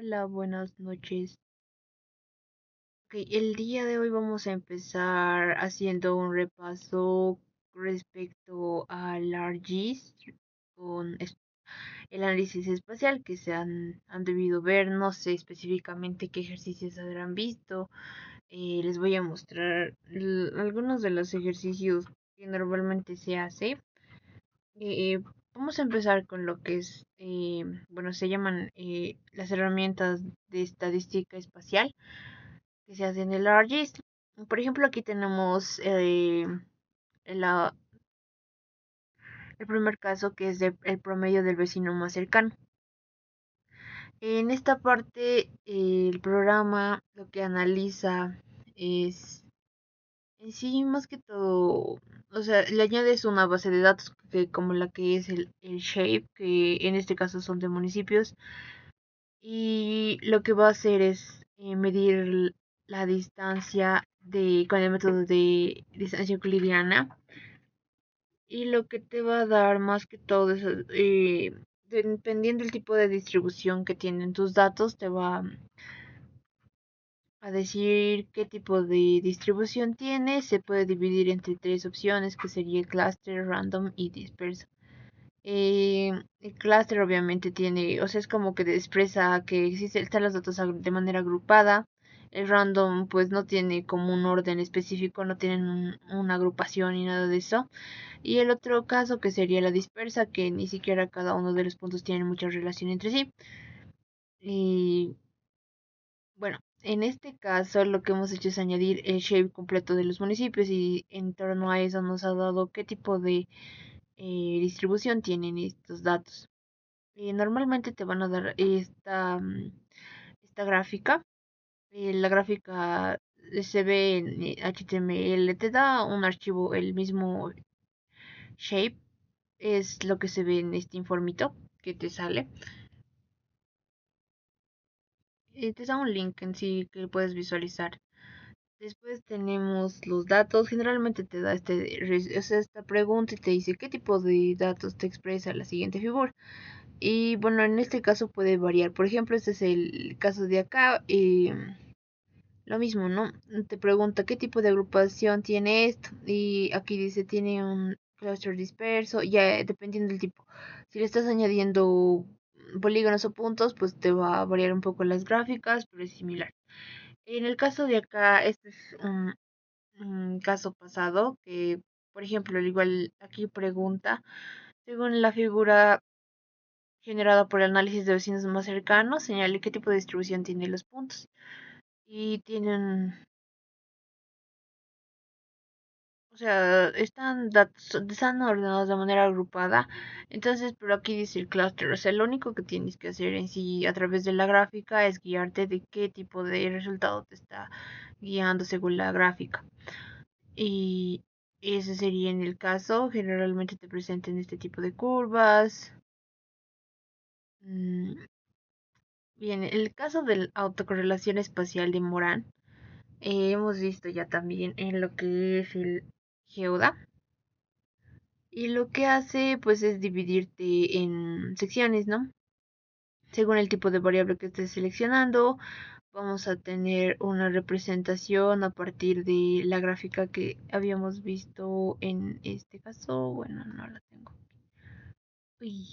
Hola, buenas noches. Ok, el día de hoy vamos a empezar haciendo un repaso respecto al ARGIS con el análisis espacial que han debido ver. No sé específicamente qué ejercicios habrán visto. Les voy a mostrar algunos de los ejercicios que normalmente se hace. Eh, Vamos a empezar con lo que es, bueno, se llaman las herramientas de estadística espacial que se hacen en el ARGIS. Por ejemplo, aquí tenemos la- el primer caso que es el promedio del vecino más cercano. En esta parte, el programa lo que analiza es en sí más que todo, o sea, le añades una base de datos que, como la que es el Shape, que en este caso son de municipios, y lo que va a hacer es medir la distancia con el método de distancia euclidiana, y lo que te va a dar más que todo es, dependiendo del tipo de distribución que tienen tus datos, te va a decir qué tipo de distribución tiene. Se puede dividir entre tres opciones, que sería cluster, random y disperso. El cluster obviamente tiene, o sea, es como que expresa que están los datos de manera agrupada. El random pues no tiene como un orden específico, no tienen una agrupación ni nada de eso. Y el otro caso que sería la dispersa, que ni siquiera cada uno de los puntos tiene mucha relación entre sí. Y bueno, en este caso lo que hemos hecho es añadir el shape completo de los municipios, y en torno a eso nos ha dado qué tipo de distribución tienen estos datos. Normalmente te van a dar esta gráfica. La gráfica se ve en HTML, te da un archivo, el mismo shape, es lo que se ve en este informito que te sale. Te da un link en sí que puedes visualizar. Después tenemos los datos. Generalmente te da o sea, esta pregunta y te dice qué tipo de datos te expresa la siguiente figura. Y bueno, en este caso puede variar. Por ejemplo, este es el caso de acá. Lo mismo, ¿no? Te pregunta qué tipo de agrupación tiene esto. Y aquí dice tiene un cluster disperso. Ya dependiendo del tipo. Si le estás añadiendo polígonos o puntos, pues te va a variar un poco las gráficas, pero es similar. En el caso de acá, este es un caso pasado que, por ejemplo, al igual aquí pregunta, según la figura generada por el análisis de vecinos más cercanos, señale qué tipo de distribución tienen los puntos. Y tienen, o sea, están ordenados de manera agrupada. Entonces, pero aquí dice el clúster. O sea, lo único que tienes que hacer en sí a través de la gráfica es guiarte de qué tipo de resultado te está guiando según la gráfica. Y ese sería en el caso. Generalmente te presentan este tipo de curvas. Mm, Bien, el caso de la autocorrelación espacial de Moran, hemos visto ya también en lo que es el Geoda. Y lo que hace pues es dividirte en secciones, ¿no? Según el tipo de variable que estés seleccionando, vamos a tener una representación a partir de la gráfica que habíamos visto en este caso. Bueno, no la tengo. Uy.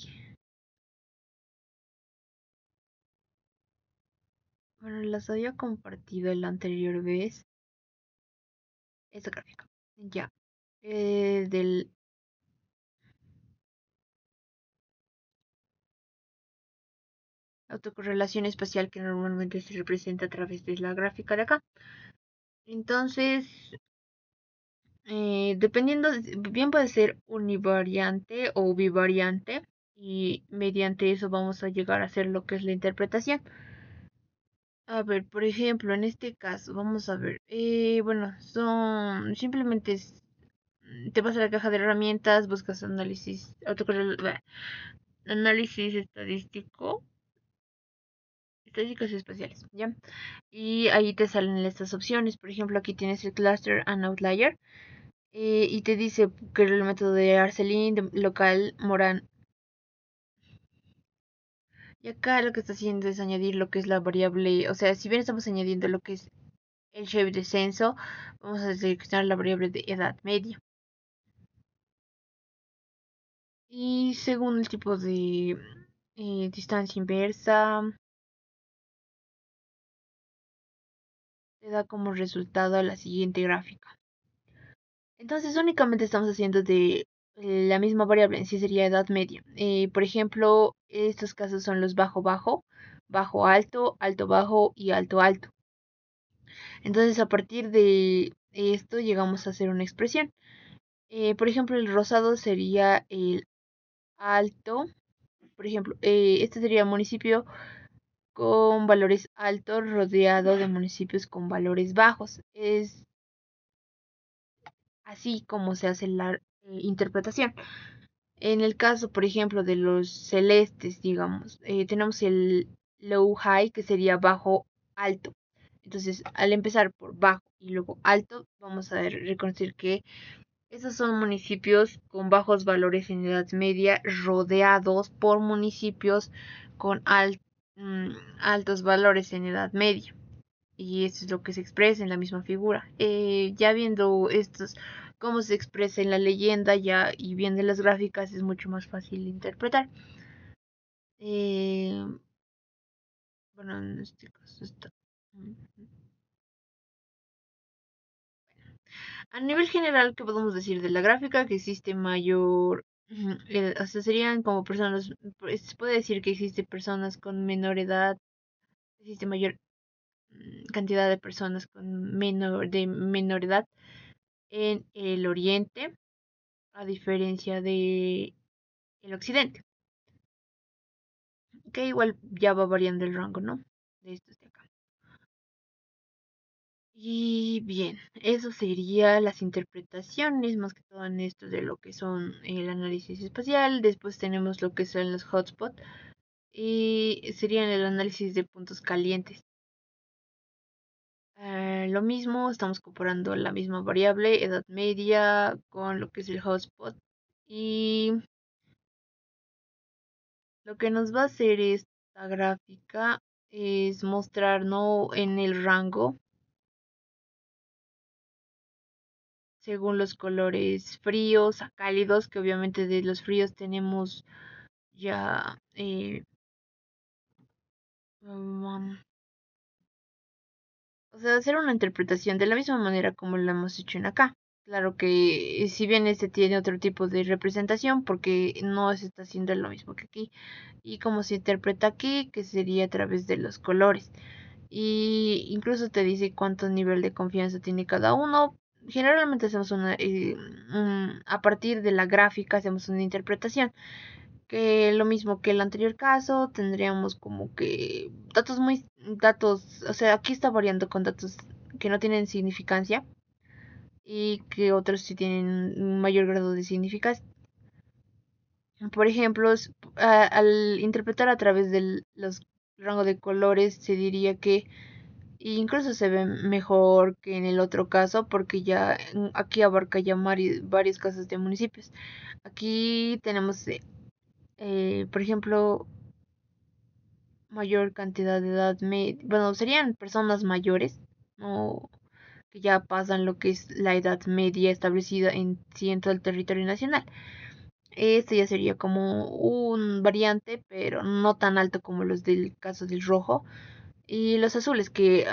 Bueno, las había compartido la anterior vez. Esta gráfica. Ya. Del autocorrelación espacial que normalmente se representa a través de la gráfica de acá. Entonces, dependiendo, bien puede ser univariante o bivariante, y mediante eso vamos a llegar a hacer lo que es la interpretación. A ver, por ejemplo, en este caso, vamos a ver, bueno, simplemente te vas a la caja de herramientas, buscas análisis estadístico, estadísticas espaciales, ¿ya? Y ahí te salen estas opciones. Por ejemplo, aquí tienes el cluster and outlier, y te dice que el método de Arcelin, de local, Moran. Y acá lo que está haciendo es añadir lo que es la variable, o sea, si bien estamos añadiendo lo que es el shape de censo, vamos a seleccionar la variable de edad media. Y según el tipo de distancia inversa, te da como resultado la siguiente gráfica. Entonces únicamente estamos haciendo de la misma variable, en sí sería edad media. Por ejemplo, estos casos son los bajo bajo, bajo alto, alto bajo y alto alto. Entonces a partir de esto llegamos a hacer una expresión. Por ejemplo, el rosado sería el alto. Por ejemplo, este sería municipio con valores altos rodeado de municipios con valores bajos. Es así como se hace la interpretación. En el caso, por ejemplo, de los celestes, digamos, tenemos el low high que sería bajo alto. Entonces, al empezar por bajo y luego alto, vamos a reconocer que esos son municipios con bajos valores en edad media, rodeados por municipios con altos valores en edad media. Y eso es lo que se expresa en la misma figura. Ya viendo estos, cómo se expresa en la leyenda ya y viendo las gráficas es mucho más fácil de interpretar. Eh, bueno, en este caso está. A nivel general, ¿qué podemos decir de la gráfica? Que existe mayor, o sea, serían como personas, pues, se puede decir que existe personas con menor edad, existe mayor cantidad de personas con menor edad en el oriente, a diferencia de el occidente, que igual ya va variando el rango, ¿no? De estos de acá. Y bien, eso sería las interpretaciones, más que todo en esto de lo que son el análisis espacial. Después tenemos lo que son los hotspots y serían el análisis de puntos calientes. Lo mismo, estamos comparando la misma variable, edad media, con lo que es el hotspot. Y lo que nos va a hacer esta gráfica es mostrarnos en el rango según los colores fríos a cálidos, que obviamente de los fríos tenemos ya um, o sea, hacer una interpretación de la misma manera como lo hemos hecho en acá. Claro que si bien este tiene otro tipo de representación, porque no se está haciendo lo mismo que aquí, y como se interpreta aquí, que sería a través de los colores. Y incluso te dice cuánto nivel de confianza tiene cada uno. Generalmente hacemos a partir de la gráfica hacemos una interpretación, que lo mismo que el anterior caso, tendríamos como que datos, o sea, aquí está variando con datos que no tienen significancia y que otros sí tienen un mayor grado de significancia. Por ejemplo, al interpretar a través de los rangos de colores, se diría que incluso se ve mejor que en el otro caso porque ya aquí abarca ya varios casos de municipios. Aquí tenemos, por ejemplo, mayor cantidad de edad media, bueno, serían personas mayores, no que ya pasan lo que es la edad media establecida en sí en todo el territorio nacional. Este ya sería como un variante, pero no tan alto como los del caso del rojo. Y los azules, que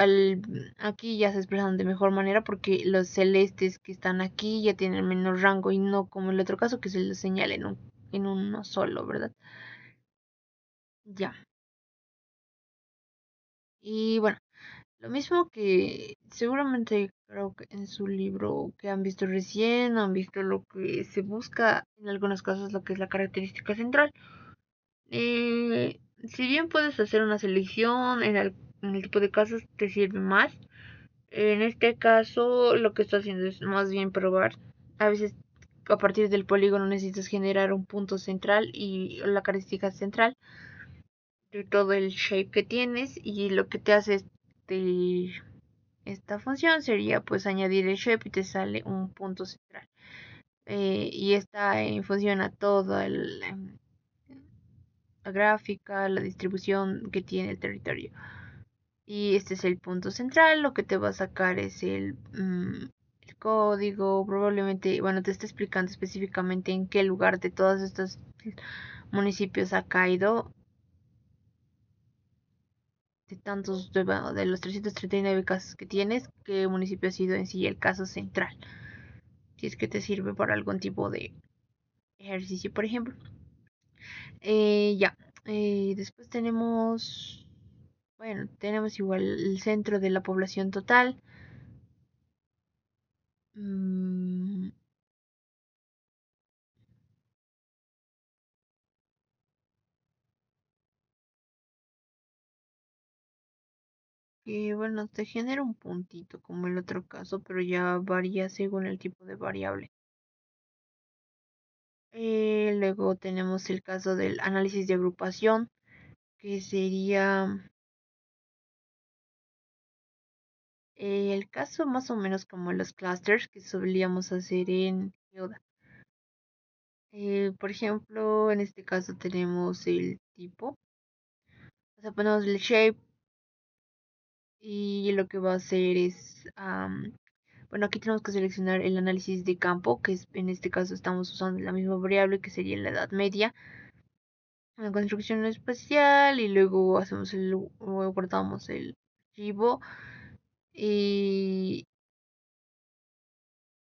aquí ya se expresan de mejor manera porque los celestes que están aquí ya tienen menor rango y no como el otro caso que se les señala en uno solo, ¿verdad? Ya. Y bueno, lo mismo que seguramente creo que en su libro que han visto recién, han visto lo que se busca en algunos casos, lo que es la característica central. Si bien puedes hacer una selección en el tipo de casos, te sirve más. En este caso, lo que está haciendo es más bien probar. A veces, a partir del polígono, necesitas generar un punto central y la característica central de todo el shape que tienes. Y lo que te hace esta función sería pues añadir el shape y te sale un punto central. Y esta funciona todo la gráfica, la distribución que tiene el territorio. Y este es el punto central, lo que te va a sacar es el código, probablemente, bueno, te está explicando específicamente en qué lugar de todos estos municipios ha caído, de tantos, bueno, de los 339 casos que tienes, qué municipio ha sido en sí el caso central, si es que te sirve para algún tipo de ejercicio, por ejemplo. Ya, después tenemos, bueno, tenemos igual el centro de la población total. Mm, que bueno, te genera un puntito como el otro caso, pero ya varía según el tipo de variable. Luego tenemos el caso del análisis de agrupación, que sería el caso más o menos como los clusters que solíamos hacer en Geoda. Por ejemplo, en este caso tenemos el tipo, o sea, ponemos el shape y lo que va a hacer es, bueno, aquí tenemos que seleccionar el análisis de campo, que es, en este caso estamos usando la misma variable que sería la edad media, la construcción espacial y luego hacemos guardamos el archivo y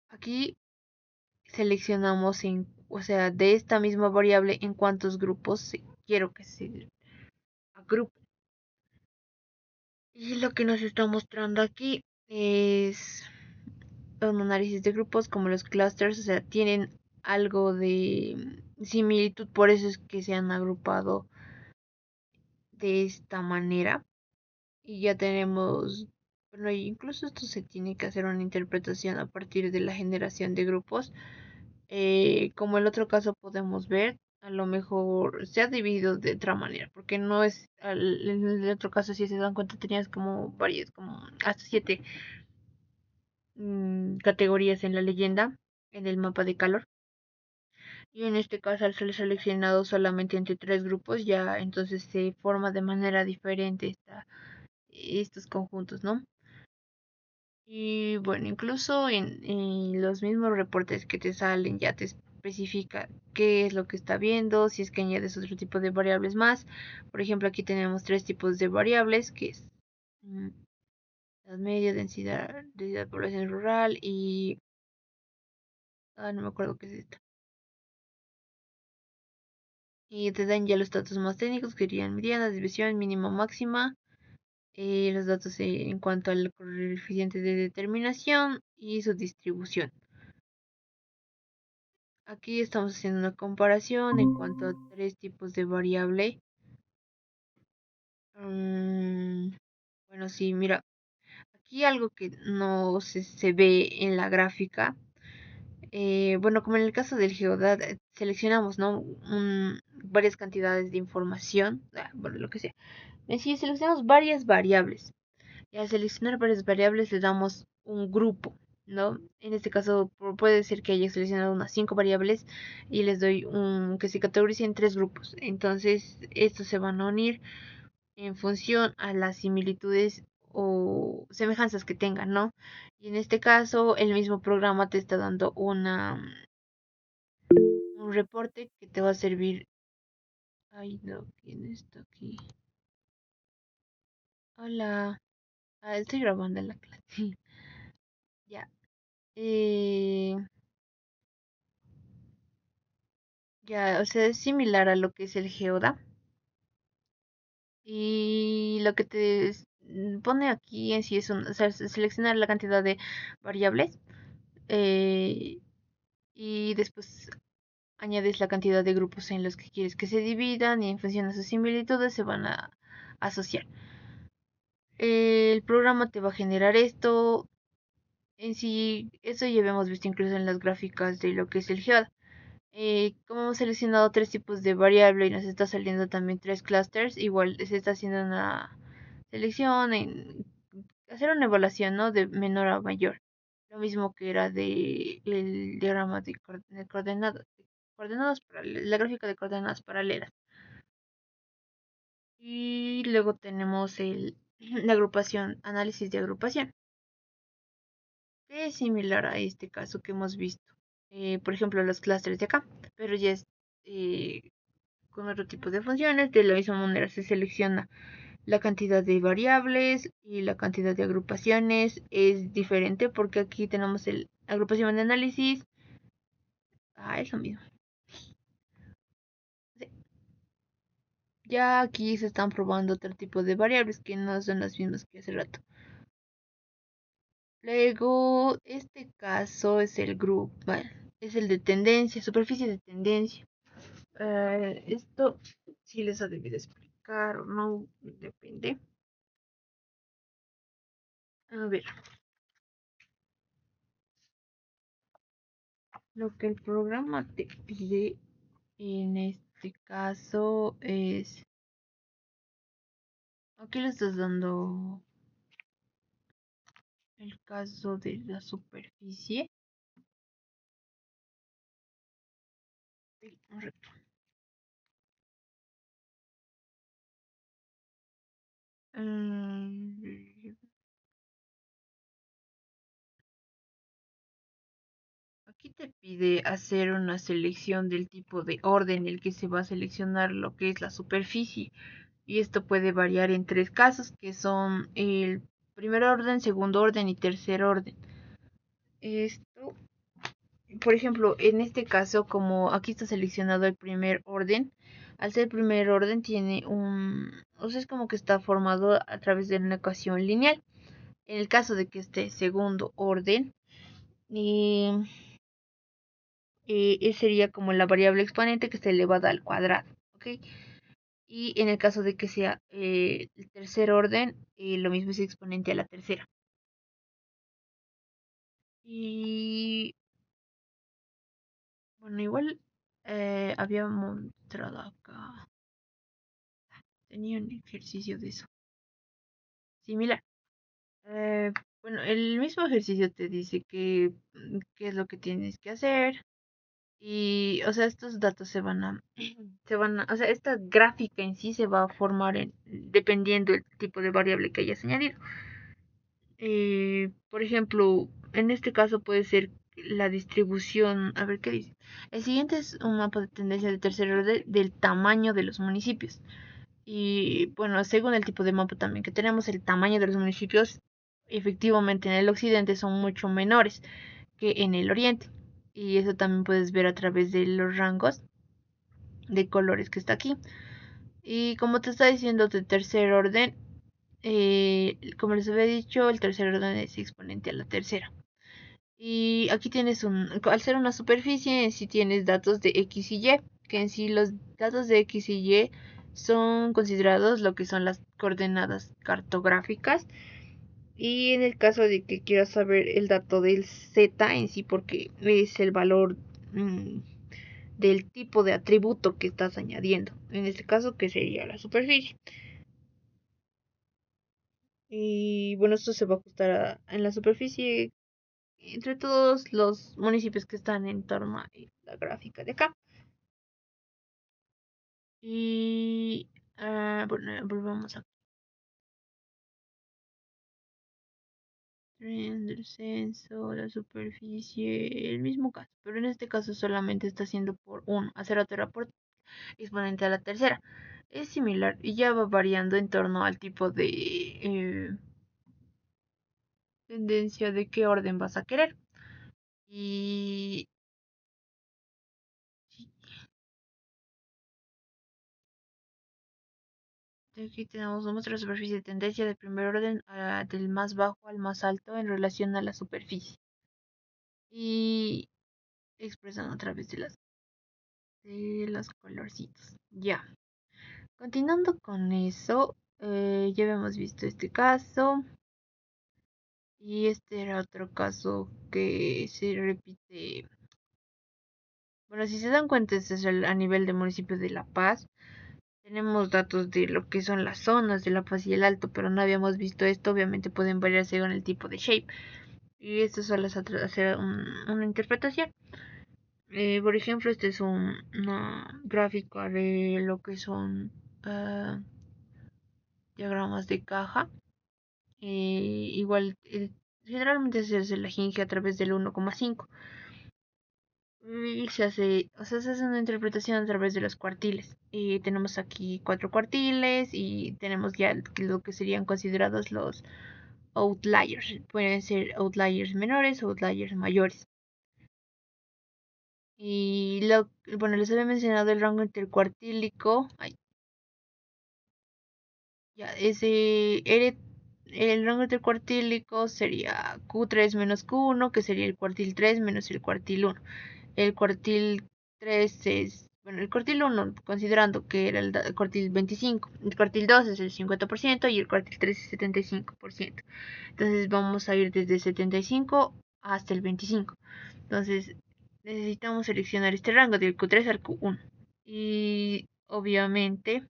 aquí seleccionamos o sea, de esta misma variable en cuántos grupos quiero que se agrupe. Y lo que nos está mostrando aquí es un análisis de grupos como los clusters, o sea, tienen algo de similitud, por eso es que se han agrupado de esta manera. Y ya tenemos, bueno, incluso esto se tiene que hacer una interpretación a partir de la generación de grupos. Como el otro caso podemos ver, a lo mejor se ha dividido de otra manera, porque no es, en el otro caso si se dan cuenta tenías como varias, como hasta 7 categorías en la leyenda, en el mapa de calor. Y en este caso al ser seleccionado solamente entre 3 grupos, ya entonces se forma de manera diferente estos conjuntos, ¿no? Y bueno, incluso en los mismos reportes que te salen ya te especifica qué es lo que está viendo, si es que añades otro tipo de variables más. Por ejemplo, aquí tenemos 3 tipos de variables, que es mm, edad media, densidad de población rural y... no me acuerdo qué es esto. Y te dan ya los datos más técnicos, que serían mediana, desviación, mínima, máxima. Los datos en cuanto al coeficiente de determinación y su distribución. Aquí estamos haciendo una comparación en cuanto a 3 tipos de variable. Mm, bueno, sí, mira, aquí algo que no se ve en la gráfica. Bueno, como en el caso del Geodat, seleccionamos, ¿no? Varias cantidades de información, bueno, lo que sea. En sí, seleccionamos varias variables. Y al seleccionar varias variables le damos un grupo, ¿no? En este caso puede ser que haya seleccionado unas 5 variables y les doy que se categoricen en 3 grupos. Entonces, estos se van a unir en función a las similitudes o semejanzas que tengan, ¿no? Y en este caso, el mismo programa te está dando un reporte que te va a servir. Ay, no, ¿quién está aquí? Hola. Estoy grabando en la clase. Ya. Eh, Ya, o sea, es similar a lo que es el Geoda. Y lo que pone aquí en sí es o sea, seleccionar la cantidad de variables eh, y después añades la cantidad de grupos en los que quieres que se dividan y en función de sus similitudes se van a asociar. El programa te va a generar esto. En sí, eso ya habíamos visto incluso en las gráficas de lo que es el Geoda. Como hemos seleccionado 3 tipos de variable y nos está saliendo también 3 clusters, igual se está haciendo una selección, hacer una evaluación, ¿no? De menor a mayor. Lo mismo que era de el diagrama de coordenadas, la gráfica de coordenadas paralelas. Y luego tenemos la agrupación, análisis de agrupación, que es similar a este caso que hemos visto. Por ejemplo, los clústeres de acá, pero ya es eh, con otro tipo de funciones. De la misma manera se selecciona la cantidad de variables y la cantidad de agrupaciones es diferente porque aquí tenemos el agrupación de análisis. Es lo mismo. Sí. Ya aquí se están probando otro tipo de variables que no son las mismas que hace rato. Luego, este caso es el group, bueno, es el de tendencia, superficie de tendencia. Esto sí les ha debido explicar o no, depende. A ver, lo que el programa te pide en este caso es, aquí le estás dando el caso de la superficie. Mm, Aquí te pide hacer una selección del tipo de orden en el que se va a seleccionar lo que es la superficie. Y esto puede variar en tres casos, que son el primer orden, segundo orden y tercer orden. Esto, por ejemplo, en este caso, como aquí está seleccionado el primer orden, al ser primer orden tiene o sea, es como que está formado a través de una ecuación lineal. En el caso de que esté segundo orden, y sería como la variable exponente que está elevada al cuadrado, ¿ok? Y en el caso de que sea el tercer orden, lo mismo es exponente a la tercera. Y bueno, igual había mostrado acá, tenía un ejercicio de eso, similar. Eh, bueno, el mismo ejercicio te dice qué es lo que tienes que hacer. Y, o sea, estos datos o sea, esta gráfica en sí se va a formar dependiendo del tipo de variable que hayas añadido. Por ejemplo, en este caso puede ser la distribución, a ver qué dice. El siguiente es un mapa de tendencia de tercer orden del tamaño de los municipios. Y bueno, según el tipo de mapa también que tenemos, el tamaño de los municipios efectivamente en el occidente son mucho menores que en el oriente. Y eso también puedes ver a través de los rangos de colores que está aquí. Y como te está diciendo de tercer orden, como les había dicho, el tercer orden es exponente a la tercera. Y aquí tienes al ser una superficie, en sí tienes datos de X y Y, que en sí los datos de X y Y son considerados lo que son las coordenadas cartográficas. Y en el caso de que quieras saber el dato del Z en sí, porque es el valor del tipo de atributo que estás añadiendo. En este caso, que sería la superficie. Y bueno, esto se va a ajustar en la superficie entre todos los municipios que están en torno a la gráfica de acá. Y bueno, volvamos a el censo, la superficie, el mismo caso, pero en este caso solamente está haciendo por 1, a 0 por exponente a la tercera. Es similar y ya va variando en torno al tipo de tendencia de qué orden vas a querer. Y aquí tenemos nuestra superficie de tendencia de primer orden del más bajo al más alto en relación a la superficie. Y expresan a través de los colorcitos. Ya. Continuando con eso, ya habíamos visto este caso. Y este era otro caso que se repite. Bueno, si se dan cuenta, este es a nivel de municipio de La Paz. Tenemos datos de lo que son las zonas de La Paz y el Alto, pero no habíamos visto esto. Obviamente pueden variar según el tipo de shape. Y esto solo es hacer una interpretación. Por ejemplo, este es una gráfica de lo que son diagramas de caja. Igual, generalmente se hace la ginge a través del 1,5 y se hace, o sea, se hace una interpretación a través de los cuartiles. Tenemos aquí 4 cuartiles y tenemos ya lo que serían considerados los outliers. Pueden ser outliers menores o outliers mayores. Y bueno, les había mencionado el rango intercuartílico. Ay, ya, el rango intercuartílico sería Q3 menos Q1, que sería el cuartil 3 menos el cuartil 1. El cuartil 3 es, bueno, el cuartil 1, considerando que era el cuartil 25. El cuartil 2 es el 50% y el cuartil 3 es 75%. Entonces vamos a ir desde 75 hasta el 25. Entonces necesitamos seleccionar este rango del Q3 al Q1. Y obviamente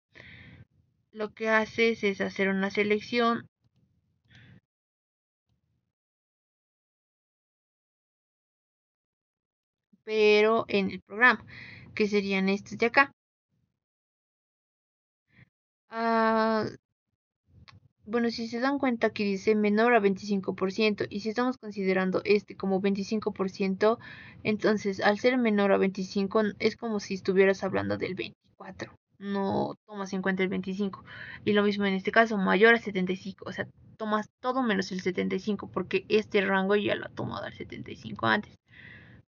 lo que haces es hacer una selección, pero en el programa, que serían estos de acá. Ah, bueno, si se dan cuenta que dice menor a 25%, y si estamos considerando este como 25%, entonces al ser menor a 25 es como si estuvieras hablando del 24, no tomas en cuenta el 25. Y lo mismo en este caso, mayor a 75, o sea, tomas todo menos el 75, porque este rango ya lo ha tomado al 75 antes.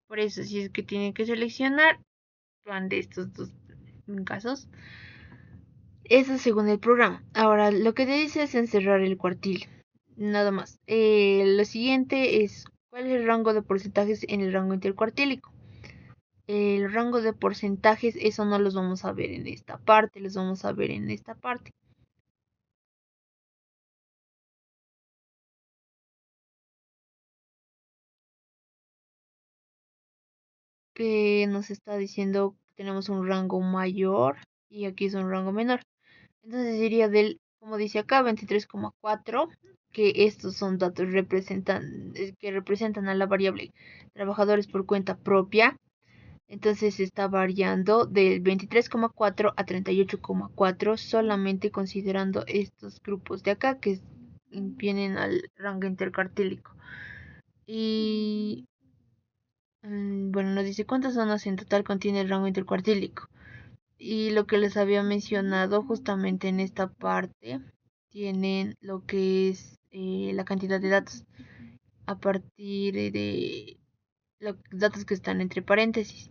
Por eso, si es que tienen que seleccionar, van de estos dos casos. Eso según el programa. Ahora, lo que te dice es encerrar el cuartil. Nada más. Lo siguiente es, ¿cuál es el rango de porcentajes en el rango intercuartílico? El rango de porcentajes, eso no los vamos a ver en esta parte, los vamos a ver en esta parte. Que nos está diciendo que tenemos un rango mayor y aquí es un rango menor. Entonces sería del, como dice acá, 23,4, que estos son datos que representan a la variable trabajadores por cuenta propia. Entonces está variando del 23,4 a 38,4 solamente considerando estos grupos de acá que vienen al rango intercartílico. Y bueno, nos dice cuántas zonas en total contiene el rango intercuartílico. Y lo que les había mencionado justamente en esta parte, tienen lo que es la cantidad de datos a partir de los datos que están entre paréntesis,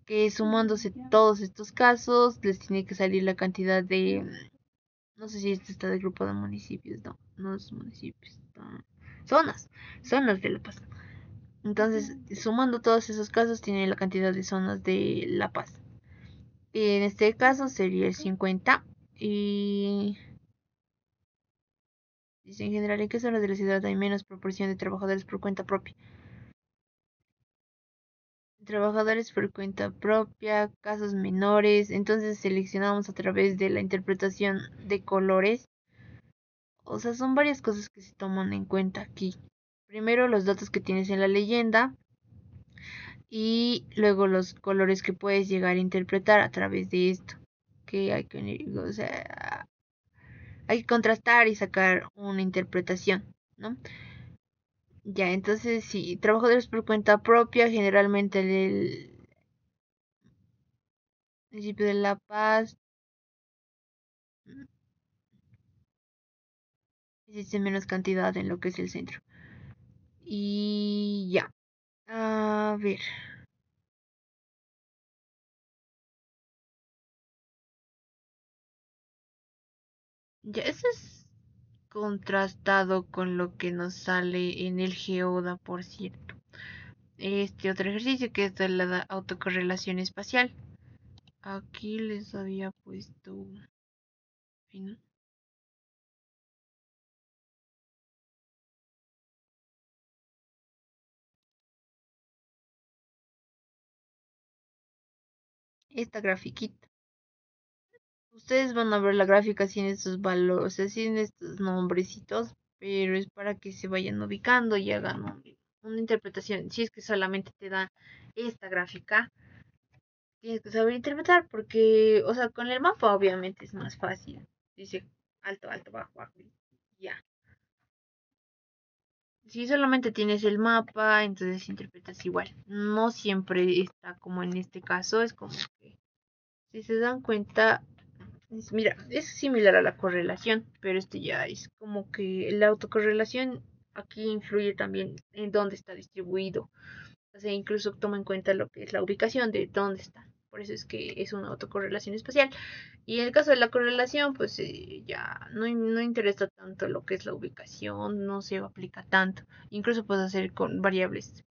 que sumándose todos estos casos les tiene que salir la cantidad de, no sé si este está del grupo de municipios, no, no es municipios, no, zonas de La Paz. Entonces, sumando todos esos casos, tiene la cantidad de zonas de La Paz. En este caso sería el 50 y dice en general en qué zonas de la ciudad hay menos proporción de trabajadores por cuenta propia. Trabajadores por cuenta propia, casos menores, entonces seleccionamos a través de la interpretación de colores. O sea, son varias cosas que se toman en cuenta aquí. Primero los datos que tienes en la leyenda y luego los colores que puedes llegar a interpretar a través de esto. Que hay que, o sea, hay que contrastar y sacar una interpretación, ¿no? Ya, entonces si trabajadores por cuenta propia, generalmente el municipio de La Paz existe menos cantidad en lo que es el centro. Y ya, a ver, ya eso es contrastado con lo que nos sale en el Geoda, por cierto. Este otro ejercicio que es de la autocorrelación espacial. Aquí les había puesto fin, esta grafiquita. Ustedes van a ver la gráfica sin estos valores, o sea, sin estos nombrecitos, pero es para que se vayan ubicando y hagan una interpretación. Si es que solamente te da esta gráfica, tienes que saber interpretar porque, o sea, con el mapa obviamente es más fácil. Dice alto, alto, bajo, bajo. Ya. Si solamente tienes el mapa, entonces interpretas igual. No siempre está como en este caso, es como que, si se dan cuenta, mira, es similar a la correlación, pero este ya es como que la autocorrelación aquí influye también en dónde está distribuido. O sea, incluso toma en cuenta lo que es la ubicación de dónde está. Por eso es que es una autocorrelación espacial. Y en el caso de la correlación, pues ya no interesa tanto lo que es la ubicación, no se aplica tanto. Incluso puedes hacer con variables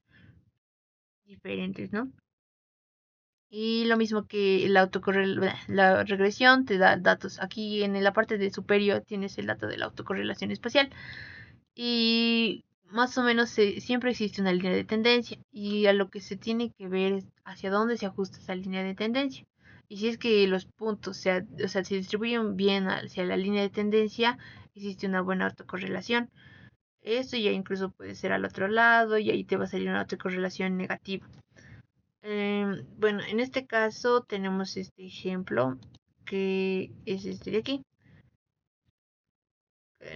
diferentes, ¿no? Y lo mismo que la regresión te da datos. Aquí en la parte de superior tienes el dato de la autocorrelación espacial. Y más o menos siempre existe una línea de tendencia. Y a lo que se tiene que ver es hacia dónde se ajusta esa línea de tendencia. Y si es que los puntos o sea, se distribuyen bien hacia la línea de tendencia, existe una buena autocorrelación. Esto ya incluso puede ser al otro lado y ahí te va a salir una autocorrelación negativa. Bueno, en este caso tenemos este ejemplo que es este de aquí.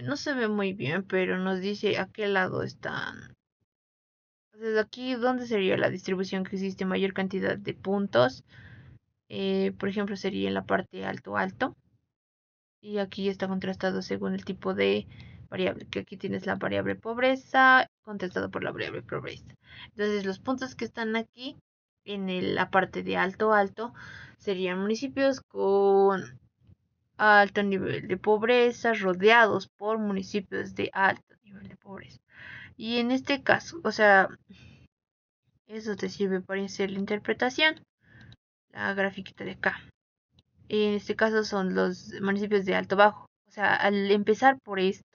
No se ve muy bien, pero nos dice a qué lado están. Desde aquí, ¿dónde sería la distribución que existe mayor cantidad de puntos? Por ejemplo, sería en la parte alto alto. Y aquí está contrastado según el tipo de variable, que aquí tienes la variable pobreza contrastado por la variable pobreza. Entonces, los puntos que están aquí en la parte de alto alto serían municipios con alto nivel de pobreza rodeados por municipios de alto nivel de pobreza. Y en este caso, o sea, eso te sirve para hacer la interpretación, la grafiquita de acá. En este caso son los municipios de alto bajo. O sea, al empezar por esto,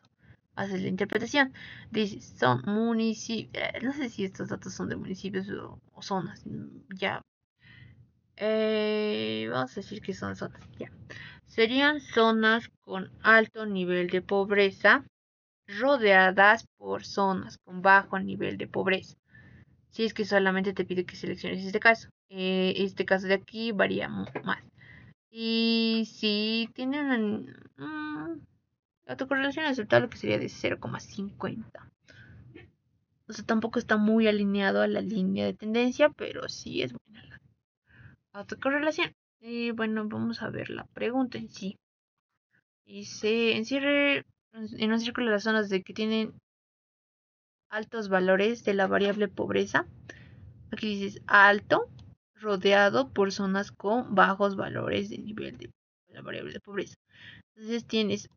haces la interpretación. Dice, son municipios, no sé si estos datos son de municipios o zonas, ya. Vamos a decir que son zonas, ya. Serían zonas con alto nivel de pobreza rodeadas por zonas con bajo nivel de pobreza. Si es que solamente te pide que selecciones este caso de aquí varía más. Y si tiene una autocorrelación aceptable que sería de 0,50. O sea, tampoco está muy alineado a la línea de tendencia, pero sí es buena la autocorrelación. Y bueno, vamos a ver la pregunta en sí. Y se encierre en un círculo las zonas de que tienen altos valores de la variable pobreza. Aquí dices alto, rodeado por zonas con bajos valores de nivel de la variable de pobreza. Entonces tienes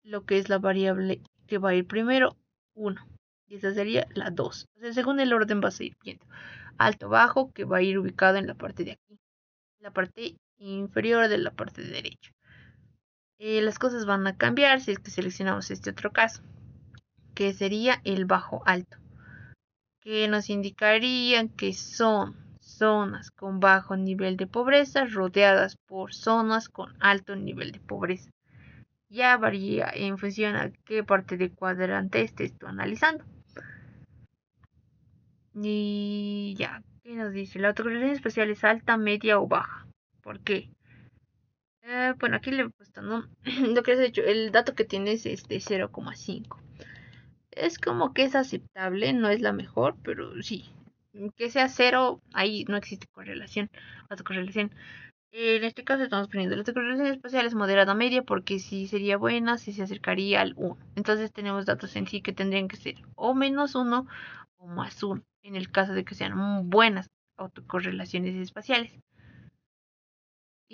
lo que es la variable que va a ir primero, 1. Y esa sería la 2. O sea, según el orden vas a ir viendo. Alto, bajo, que va a ir ubicado en la parte de aquí. La parte inferior de la parte de derecha. Las cosas van a cambiar si es que seleccionamos este otro caso, que sería el bajo alto, que nos indicarían que son zonas con bajo nivel de pobreza rodeadas por zonas con alto nivel de pobreza. Ya varía en función a qué parte del cuadrante estés tú analizando. Y ya, ¿qué nos dice? La autocorrelación espacial es alta, media o baja. ¿Por qué? Bueno, aquí le he puesto, ¿no? Lo que has hecho, el dato que tienes es de 0,5. Es como que es aceptable, no es la mejor, pero sí. Que sea cero, ahí no existe correlación, autocorrelación. En este caso estamos poniendo la autocorrelación espacial es moderada media porque si sería buena, si se acercaría al 1. Entonces tenemos datos en sí que tendrían que ser o menos 1 o más 1, en el caso de que sean buenas autocorrelaciones espaciales.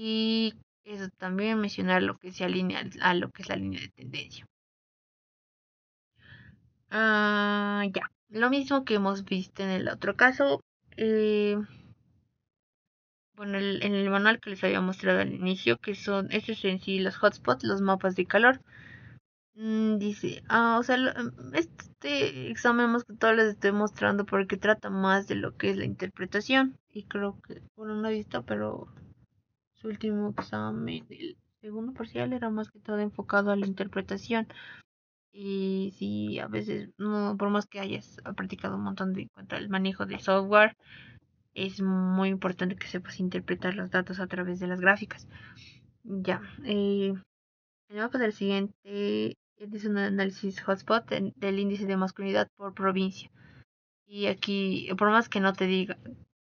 Y eso también mencionar lo que se alinea a lo que es la línea de tendencia. Ya, lo mismo que hemos visto en el otro caso. Eh, bueno, en el manual que les había mostrado al inicio, que son, estos en sí los hotspots, los mapas de calor. Dice, o sea, este examen más que todo les estoy mostrando porque trata más de lo que es la interpretación. Y creo que, bueno, no he visto, pero su último examen, el segundo parcial, era más que todo enfocado a la interpretación. Y sí, a veces, no, por más que hayas practicado un montón de cuanto al manejo de software, es muy importante que sepas interpretar los datos a través de las gráficas. Ya, El mapa del siguiente es un análisis hotspot del índice de masculinidad por provincia. Y aquí, por más que no te diga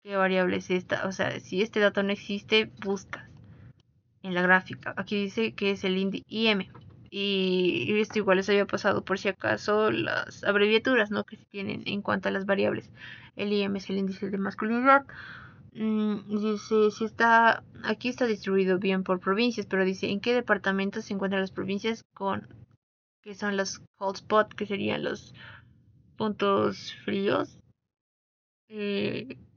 qué variable es esta, o sea, si este dato no existe, buscas en la gráfica. Aquí dice que es el IM. Y esto igual les había pasado por si acaso las abreviaturas, ¿no? Que se tienen en cuanto a las variables. El IM es el índice de masculinidad. Dice si está, aquí está distribuido bien por provincias, pero dice en qué departamentos se encuentran las provincias con, que son los hotspot, que serían los puntos fríos,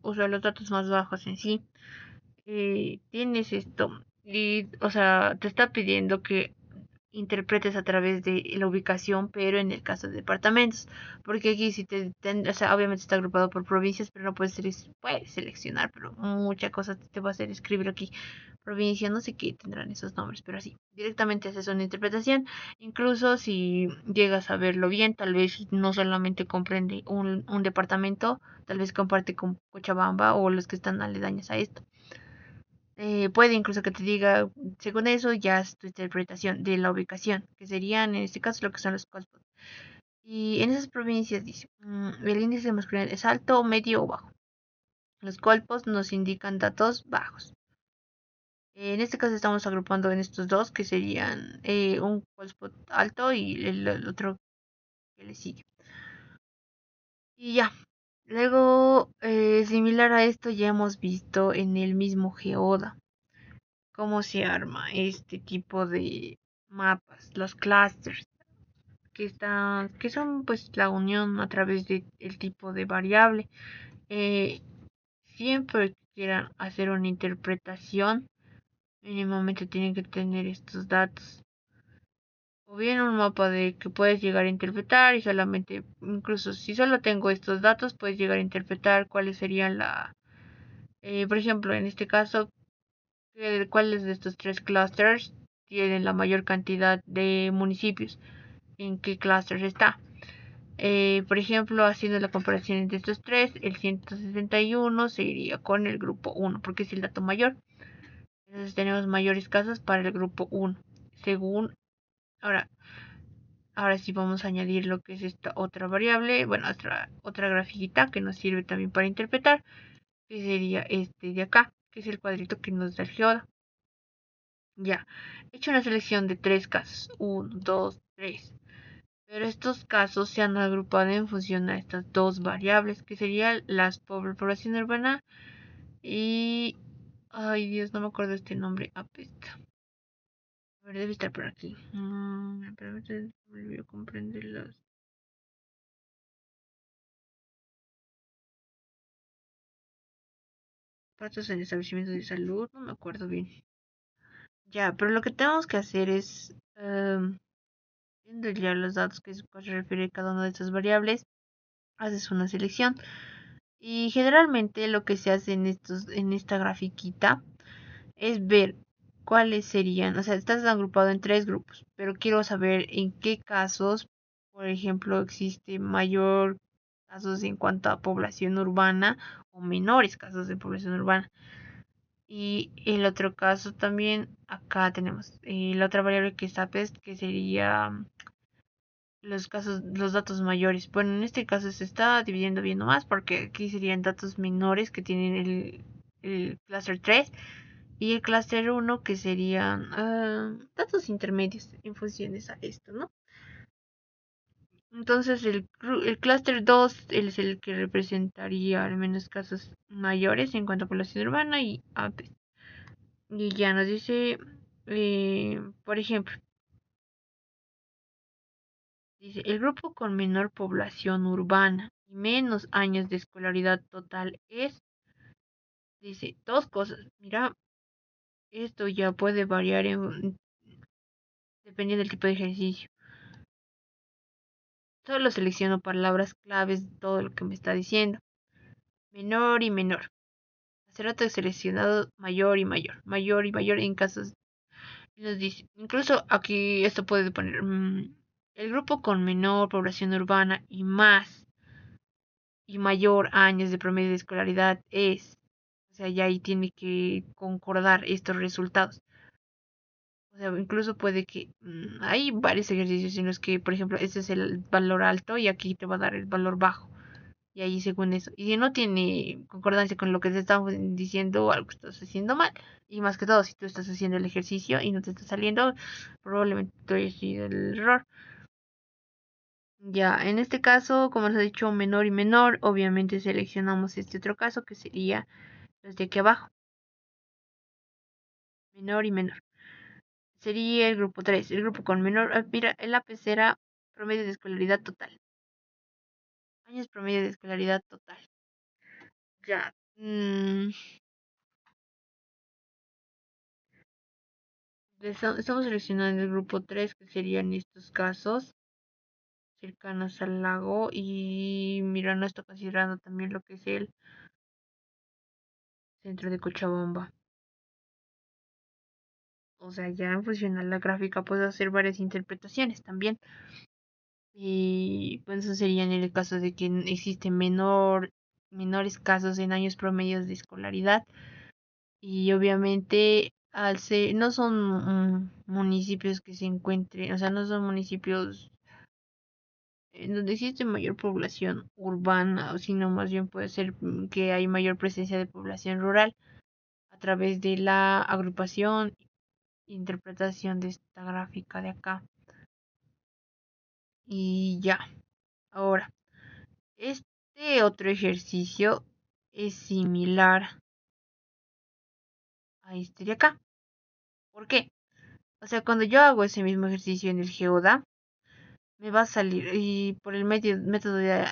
o sea, los datos más bajos en sí. Tienes esto y, o sea, te está pidiendo que interpretes a través de la ubicación, pero en el caso de departamentos, porque aquí si o sea, obviamente está agrupado por provincias, pero no puedes seleccionar, pero muchas cosas te va a hacer escribir aquí provincia, no sé qué tendrán esos nombres, pero así, directamente haces una interpretación, incluso si llegas a verlo bien, tal vez no solamente comprende un departamento, tal vez comparte con Cochabamba o los que están aledaños a esto. Puede incluso que te diga, según eso, ya es tu interpretación de la ubicación, que serían en este caso lo que son los hotspots. Y en esas provincias dice, el índice de masculinidad es alto, medio o bajo. Los colpos nos indican datos bajos. En este caso estamos agrupando en estos dos, que serían un colspot alto y el otro que le sigue. Y ya. Luego, similar a esto, ya hemos visto en el mismo Geoda cómo se arma este tipo de mapas, los clusters, que son pues la unión a través de el tipo de variable. Eh, Siempre que quieran hacer una interpretación, mínimamente tienen que tener estos datos. O bien un mapa de que puedes llegar a interpretar y solamente, incluso si solo tengo estos datos, puedes llegar a interpretar cuáles serían por ejemplo, en este caso, cuáles de estos tres clusters tienen la mayor cantidad de municipios, en qué clusters está. Por ejemplo, haciendo la comparación entre estos tres, el 161 se iría con el grupo 1, porque es el dato mayor. Entonces tenemos mayores casos para el grupo 1. Según, ahora, ahora sí vamos a añadir lo que es esta otra variable, bueno, otra grafiquita que nos sirve también para interpretar, que sería este de acá, que es el cuadrito que nos da el geoda. Ya, he hecho una selección de tres casos, 1, 2, 3. Pero estos casos se han agrupado en función a estas dos variables, que serían la población urbana y... Ay, Dios, no me acuerdo este nombre. Apesta. A ver, debe estar por aquí. Pero me olvidó comprender los pasos en establecimientos de salud. No me acuerdo bien. Ya, pero lo que tenemos que hacer es... viendo ya los datos que se refiere a cada una de estas variables, haces una selección. Y generalmente lo que se hace en esta grafiquita es ver cuáles serían, o sea, estás agrupado en tres grupos, pero quiero saber en qué casos, por ejemplo, existe mayor casos en cuanto a población urbana o menores casos de población urbana. Y el otro caso también, acá tenemos la otra variable que está PEST, que sería los casos, los datos mayores. Bueno, en este caso se está dividiendo bien más porque aquí serían datos menores que tienen el cluster 3 y el cluster 1 que serían datos intermedios en funciones a esto, ¿no? Entonces el cluster 2 es el que representaría al menos casos mayores en cuanto a población urbana y antes. Y ya nos dice, por ejemplo, dice, el grupo con menor población urbana y menos años de escolaridad total es, dice, dos cosas. Mira, esto ya puede variar dependiendo del tipo de ejercicio. Solo selecciono palabras claves de todo lo que me está diciendo. Menor y menor. Hace rato he seleccionado mayor y mayor. Mayor y mayor en casos. Nos dice, incluso aquí esto puede poner el grupo con menor población urbana y mayor años de promedio de escolaridad es. O sea, ya ahí tiene que concordar estos resultados. O sea, incluso puede que hay varios ejercicios en los que, por ejemplo, este es el valor alto y aquí te va a dar el valor bajo. Y ahí según eso. Y si no tiene concordancia con lo que te estamos diciendo, algo estás haciendo mal. Y más que todo, si tú estás haciendo el ejercicio y no te está saliendo, probablemente tú hayas sido el error. Ya, en este caso, como les he dicho, menor y menor, obviamente seleccionamos este otro caso que sería los de aquí abajo. Menor y menor. Sería el grupo 3. El grupo con menor, mira, el APES era promedio de escolaridad total. Años promedio de escolaridad total. Ya. Estamos seleccionando el grupo 3, que serían estos casos cercanos al lago. Y mira, no está considerando también lo que es el centro de Cochabamba. O sea, ya en función a la gráfica puedo hacer varias interpretaciones también. Y pues eso sería en el caso de que existe menores casos en años promedios de escolaridad. Y obviamente al ser, no son municipios que se encuentren, o sea, no son municipios en donde existe mayor población urbana, sino más bien puede ser que hay mayor presencia de población rural a través de la agrupación e interpretación de esta gráfica de acá. Y ya, ahora, este otro ejercicio es similar a este de acá. ¿Por qué? O sea, cuando yo hago ese mismo ejercicio en el Geoda, me va a salir, y por el método de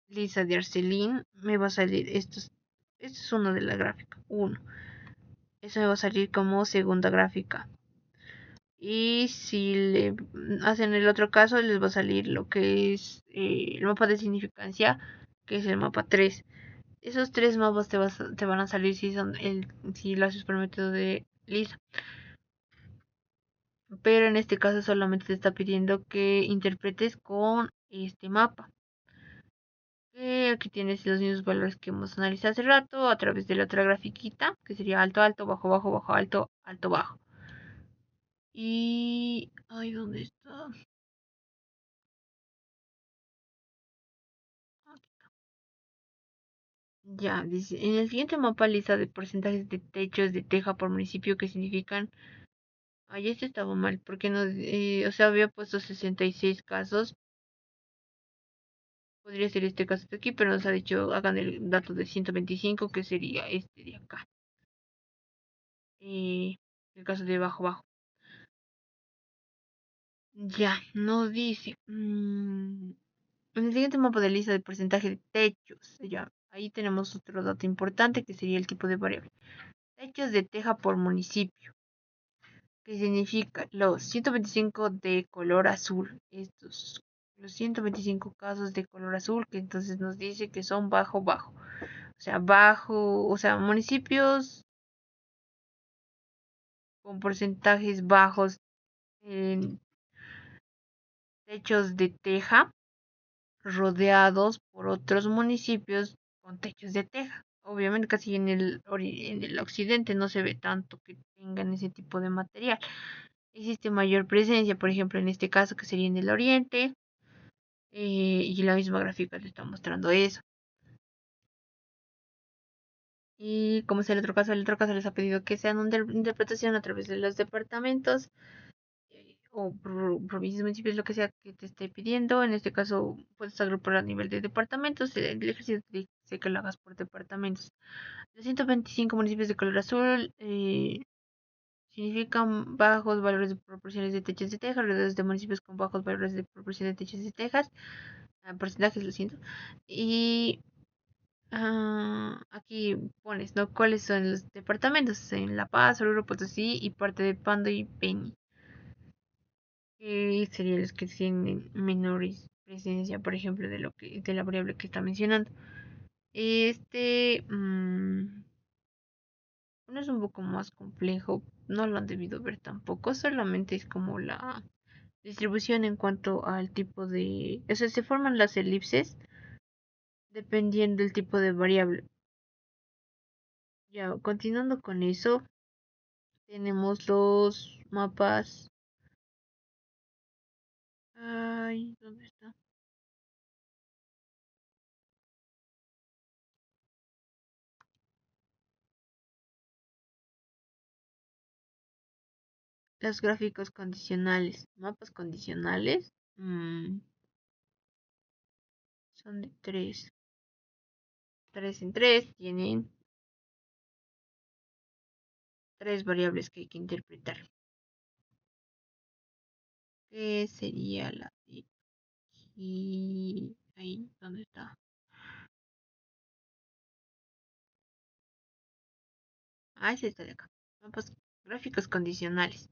Lisa de Arcelin, me va a salir estos. Este es uno de la gráfica, uno. Eso me va a salir como segunda gráfica. Y si le hacen el otro caso, les va a salir lo que es el mapa de significancia, que es el mapa 3. Esos tres mapas te van a salir si lo haces por el método de Lisa. Pero en este caso solamente te está pidiendo que interpretes con este mapa. Aquí tienes los mismos valores que hemos analizado hace rato a través de la otra grafiquita, que sería alto, alto, bajo, bajo, bajo, alto, alto, bajo. Y... ay, ¿dónde está? Ya, dice, en el siguiente mapa lista de porcentajes de techos de teja por municipio que significan... ay, este estaba mal, porque no, o sea, había puesto 66 casos. Podría ser este caso de aquí, pero nos ha dicho, hagan el dato de 125, que sería este de acá. El caso de bajo, bajo. Ya, nos dice... en el siguiente mapa de lista de porcentaje de techos, ya, ahí tenemos otro dato importante que sería el tipo de variable. Techos de teja por municipio, que significa los 125 de color azul. Los 125 casos de color azul, que entonces nos dice que son bajo, bajo. O sea, bajo, o sea, municipios con porcentajes bajos en techos de teja, rodeados por otros municipios con techos de teja. Obviamente casi en el occidente no se ve tanto que tengan ese tipo de material. Existe mayor presencia, por ejemplo, en este caso que sería en el oriente, y la misma gráfica te está mostrando eso. Y como es el otro caso les ha pedido que sean una interpretación a través de los departamentos o provincias, municipios, lo que sea que te esté pidiendo. En este caso, puedes agrupar a nivel de departamentos. El ejercicio dice que lo hagas por departamentos. Los 125 municipios de color azul significan bajos valores de proporciones de techos de tejas, alrededor de municipios con bajos valores de proporción de techos de tejas, porcentajes, lo siento. Y aquí pones, ¿no? ¿Cuáles son los departamentos? En La Paz, Oruro, Potosí y parte de Pando y Beni. Que serían los que tienen menores presencia, por ejemplo, de la variable que está mencionando. Este uno es un poco más complejo, no lo han debido ver tampoco, solamente es como la distribución en cuanto al tipo de, o sea, se forman las elipses dependiendo del tipo de variable. Ya, continuando con eso, tenemos los mapas. Ay, ¿dónde está? Los gráficos condicionales. Mapas condicionales. Son de tres. Tres en tres. Tienen tres variables que hay que interpretar. ¿Qué sería la de aquí? Ahí, ¿dónde está? Ah, ese está de acá. Mapas gráficos condicionales.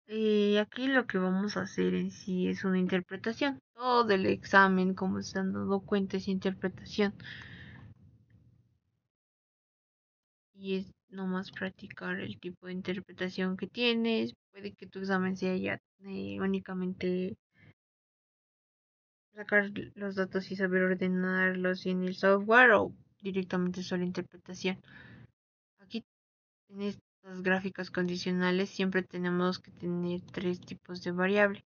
Aquí lo que vamos a hacer en sí es una interpretación. Todo el examen, como se han dado cuenta, es interpretación. Y es nomás practicar el tipo de interpretación que tienes. Puede que tu examen sea ya únicamente sacar los datos y saber ordenarlos en el software o directamente solo interpretación. Aquí en estas gráficas condicionales siempre tenemos que tener tres tipos de variable.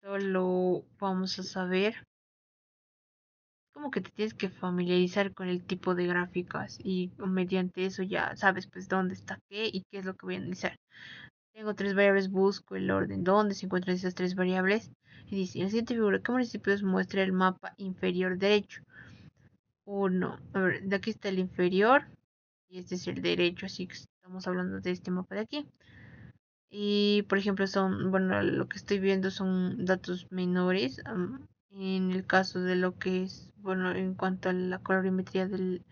Solo vamos a saber como que te tienes que familiarizar con el tipo de gráficas y mediante eso ya sabes pues dónde está qué y qué es lo que voy a analizar. Tengo tres variables, busco el orden donde se encuentran esas tres variables y dice, en la siguiente figura, ¿qué municipios muestra el mapa inferior derecho? Uno, a ver, de aquí está el inferior y este es el derecho, así que estamos hablando de este mapa de aquí. Y por ejemplo son, bueno, lo que estoy viendo son datos menores. En el caso de lo que es, bueno, en cuanto a la colorimetría del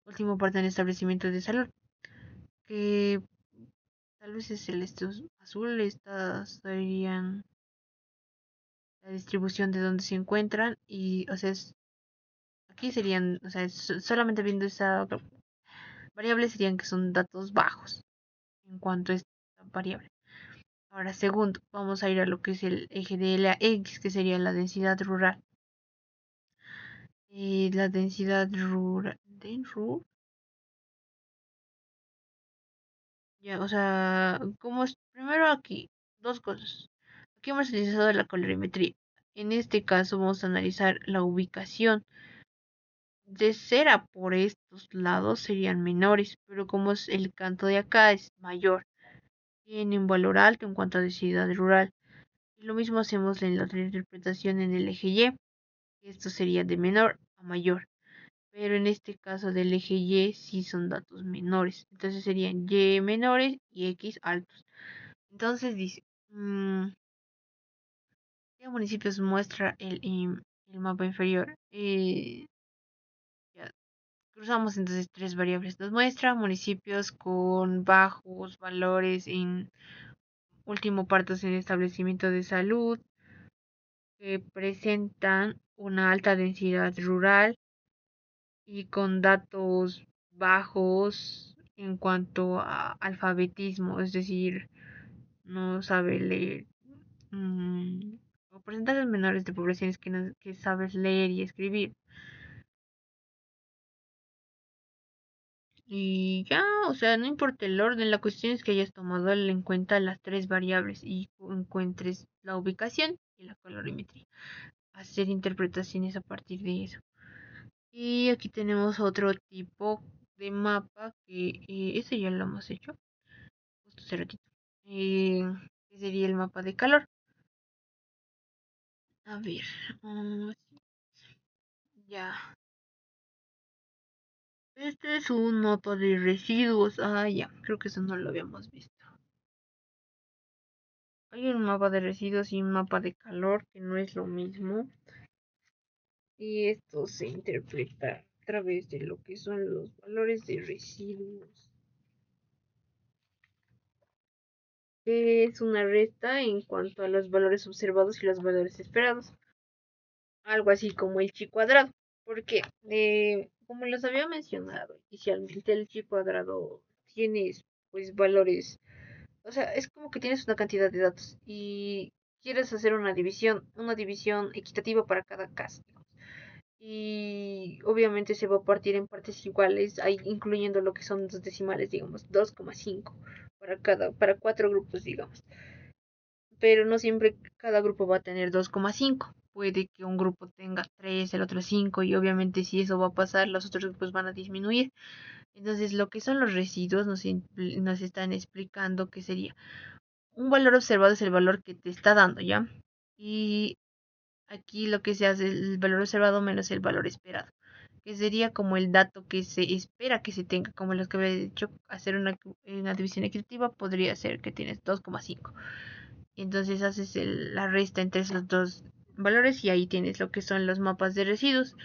último parte del establecimiento de salud, que tal vez es celeste azul, estas serían la distribución de donde se encuentran y, o sea, aquí serían, o sea, solamente viendo esa variable serían que son datos bajos en cuanto a esta variable. Ahora, segundo, vamos a ir a lo que es el eje de la X, que sería la densidad rural. La densidad rural, ya, o sea, como es, primero aquí, dos cosas. Aquí hemos utilizado la colorimetría. En este caso vamos a analizar la ubicación. De ser a por estos lados serían menores, pero como es el canto de acá es mayor, tiene un valor alto en cuanto a densidad rural. Y lo mismo hacemos en la otra interpretación en el eje Y. Esto sería de menor a mayor. Pero en este caso del eje Y sí son datos menores. Entonces serían Y menores y X altos. Entonces dice, ¿qué municipios muestra el mapa inferior? Ya cruzamos entonces tres variables. Nos muestra municipios con bajos valores en último partos en establecimiento de salud, que presentan una alta densidad rural y con datos bajos en cuanto a alfabetismo, es decir, no sabe leer, o porcentajes menores de poblaciones que, que sabes leer y escribir. Y ya, o sea, no importa el orden, la cuestión es que hayas tomado en cuenta las tres variables y encuentres la ubicación y la colorimetría. Hacer interpretaciones a partir de eso. Y aquí tenemos otro tipo de mapa que ese ya lo hemos hecho justo hace ratito. Eh, que sería el mapa de calor. A ver, ya. Este es un mapa de residuos. Ah, ya, creo que eso no lo habíamos visto. Hay un mapa de residuos y un mapa de calor, que no es lo mismo. Y esto se interpreta a través de lo que son los valores de residuos, que es una resta en cuanto a los valores observados y los valores esperados. Algo así como el chi cuadrado. Porque, como les había mencionado inicialmente, el chi cuadrado tiene pues valores. O sea, es como que tienes una cantidad de datos y quieres hacer una división equitativa para cada caso. y obviamente se va a partir en partes iguales, ahí incluyendo lo que son dos decimales, digamos 2,5 para cuatro grupos, digamos. Pero no siempre cada grupo va a tener 2,5. Puede que un grupo tenga 3, el otro 5 y obviamente si eso va a pasar, los otros grupos van a disminuir. Entonces, lo que son los residuos nos están explicando que sería un valor observado es el valor que te está dando, ¿ya? Y aquí lo que se hace es el valor observado menos el valor esperado, que sería como el dato que se espera que se tenga, como los que había dicho, hacer una división equitativa podría ser que tienes 2,5. Entonces haces la resta entre esos dos valores y ahí tienes lo que son los mapas de residuos.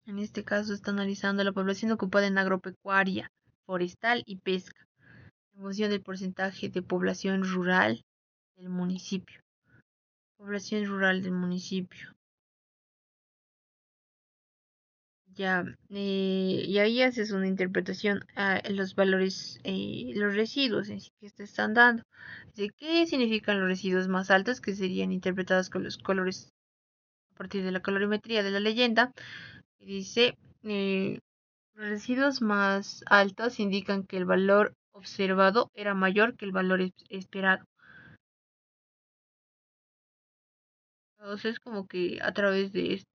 En este caso está analizando la población ocupada en agropecuaria, forestal y pesca, en función del porcentaje de población rural del municipio. Población rural del municipio. Ya, y ahí haces una interpretación a los valores, los residuos en sí que te están dando. ¿De qué significan los residuos más altos? Que serían interpretados con los colores a partir de la colorimetría de la leyenda. Dice, los residuos más altos indican que el valor observado era mayor que el valor esperado. Entonces, es como que a través de esto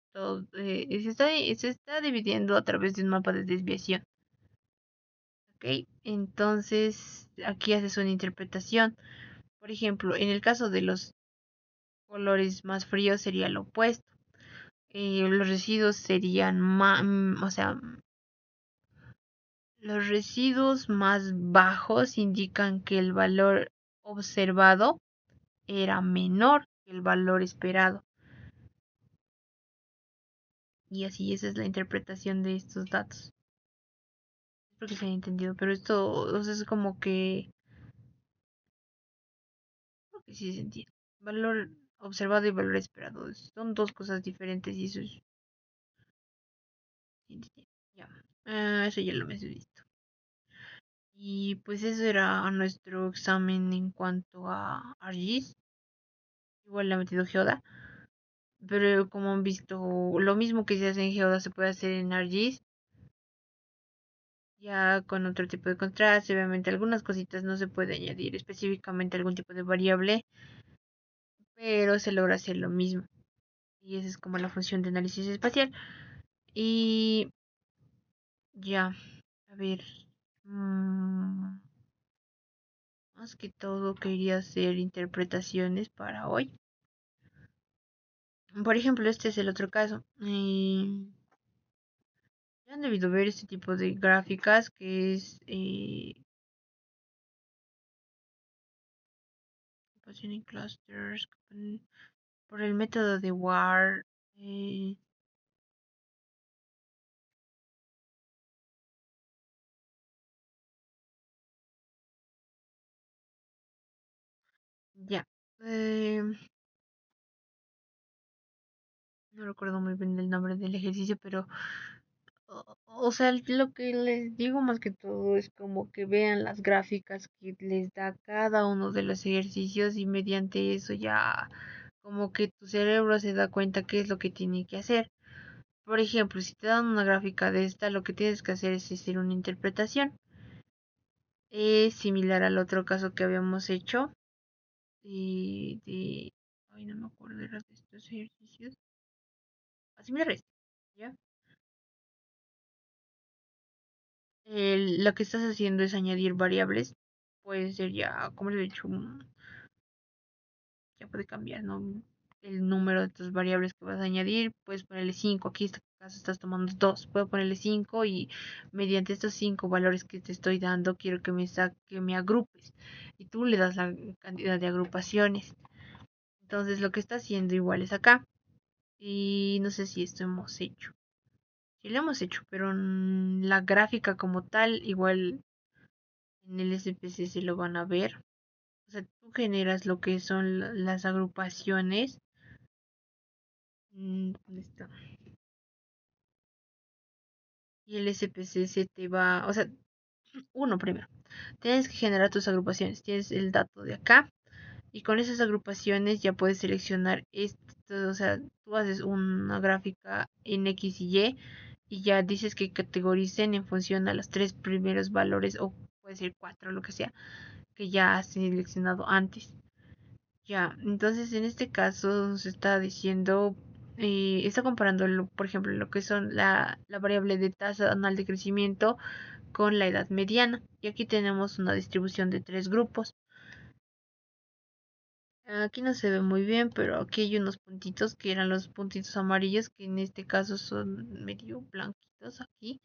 se está dividiendo a través de un mapa de desviación. ¿Ok? Entonces, aquí haces una interpretación. Por ejemplo, en el caso de los colores más fríos sería lo opuesto. Los residuos serían más, o sea, los residuos más bajos indican que el valor observado era menor que el valor esperado. Y así esa es la interpretación de estos datos. Espero que se haya entendido, pero esto o sea, es como que, creo que sí se entiende. Valor observado y valor esperado son dos cosas diferentes y eso es... Ya. Eso ya lo hemos visto. Y pues eso era nuestro examen en cuanto a ARGIS. Igual le ha metido Geoda. Pero como han visto, lo mismo que se hace en Geoda se puede hacer en ArcGIS, ya con otro tipo de contraste. Obviamente algunas cositas no se puede añadir específicamente algún tipo de variable, pero se logra hacer lo mismo. Y esa es como la función de análisis espacial. Y ya, a ver, mm, más que todo quería hacer interpretaciones para hoy. Por ejemplo, este es el otro caso. Ya han debido ver este tipo de gráficas que es ocupación en clusters por el método de WAR. eh, ya. eh, no recuerdo muy bien el nombre del ejercicio, pero o sea, lo que les digo más que todo es como que vean las gráficas que les da cada uno de los ejercicios y mediante eso ya como que tu cerebro se da cuenta qué es lo que tiene que hacer. Por ejemplo, si te dan una gráfica de esta, lo que tienes que hacer es hacer una interpretación. Es similar al otro caso que habíamos hecho de ay, no me acuerdo de estos ejercicios. Similar a este, ¿ya? Lo que estás haciendo es añadir variables. Puede ser ya, como les he dicho, ya puede cambiar, ¿no? El número de tus variables que vas a añadir, puedes ponerle 5. Aquí en este caso estás tomando 2. Puedo ponerle 5 y mediante estos 5 valores que te estoy dando, quiero que me agrupes. Y tú le das la cantidad de agrupaciones. Entonces lo que está haciendo igual es acá. Y no sé si esto hemos hecho. Sí lo hemos hecho, pero la gráfica como tal, igual en el SPC se lo van a ver. O sea, tú generas lo que son las agrupaciones. ¿Dónde está? Y el SPC se te va, o sea, uno primero. Tienes que generar tus agrupaciones. Tienes el dato de acá. Y con esas agrupaciones ya puedes seleccionar esto, o sea, tú haces una gráfica en X y ya dices que categoricen en función a los tres primeros valores o puede ser cuatro, lo que sea, que ya has seleccionado antes. Ya, entonces en este caso nos está diciendo, está comparando, por ejemplo, lo que son la variable de tasa anual de crecimiento con la edad mediana. Y aquí tenemos una distribución de tres grupos. Aquí no se ve muy bien, pero aquí hay unos puntitos que eran los puntitos amarillos, que en este caso son medio blanquitos aquí.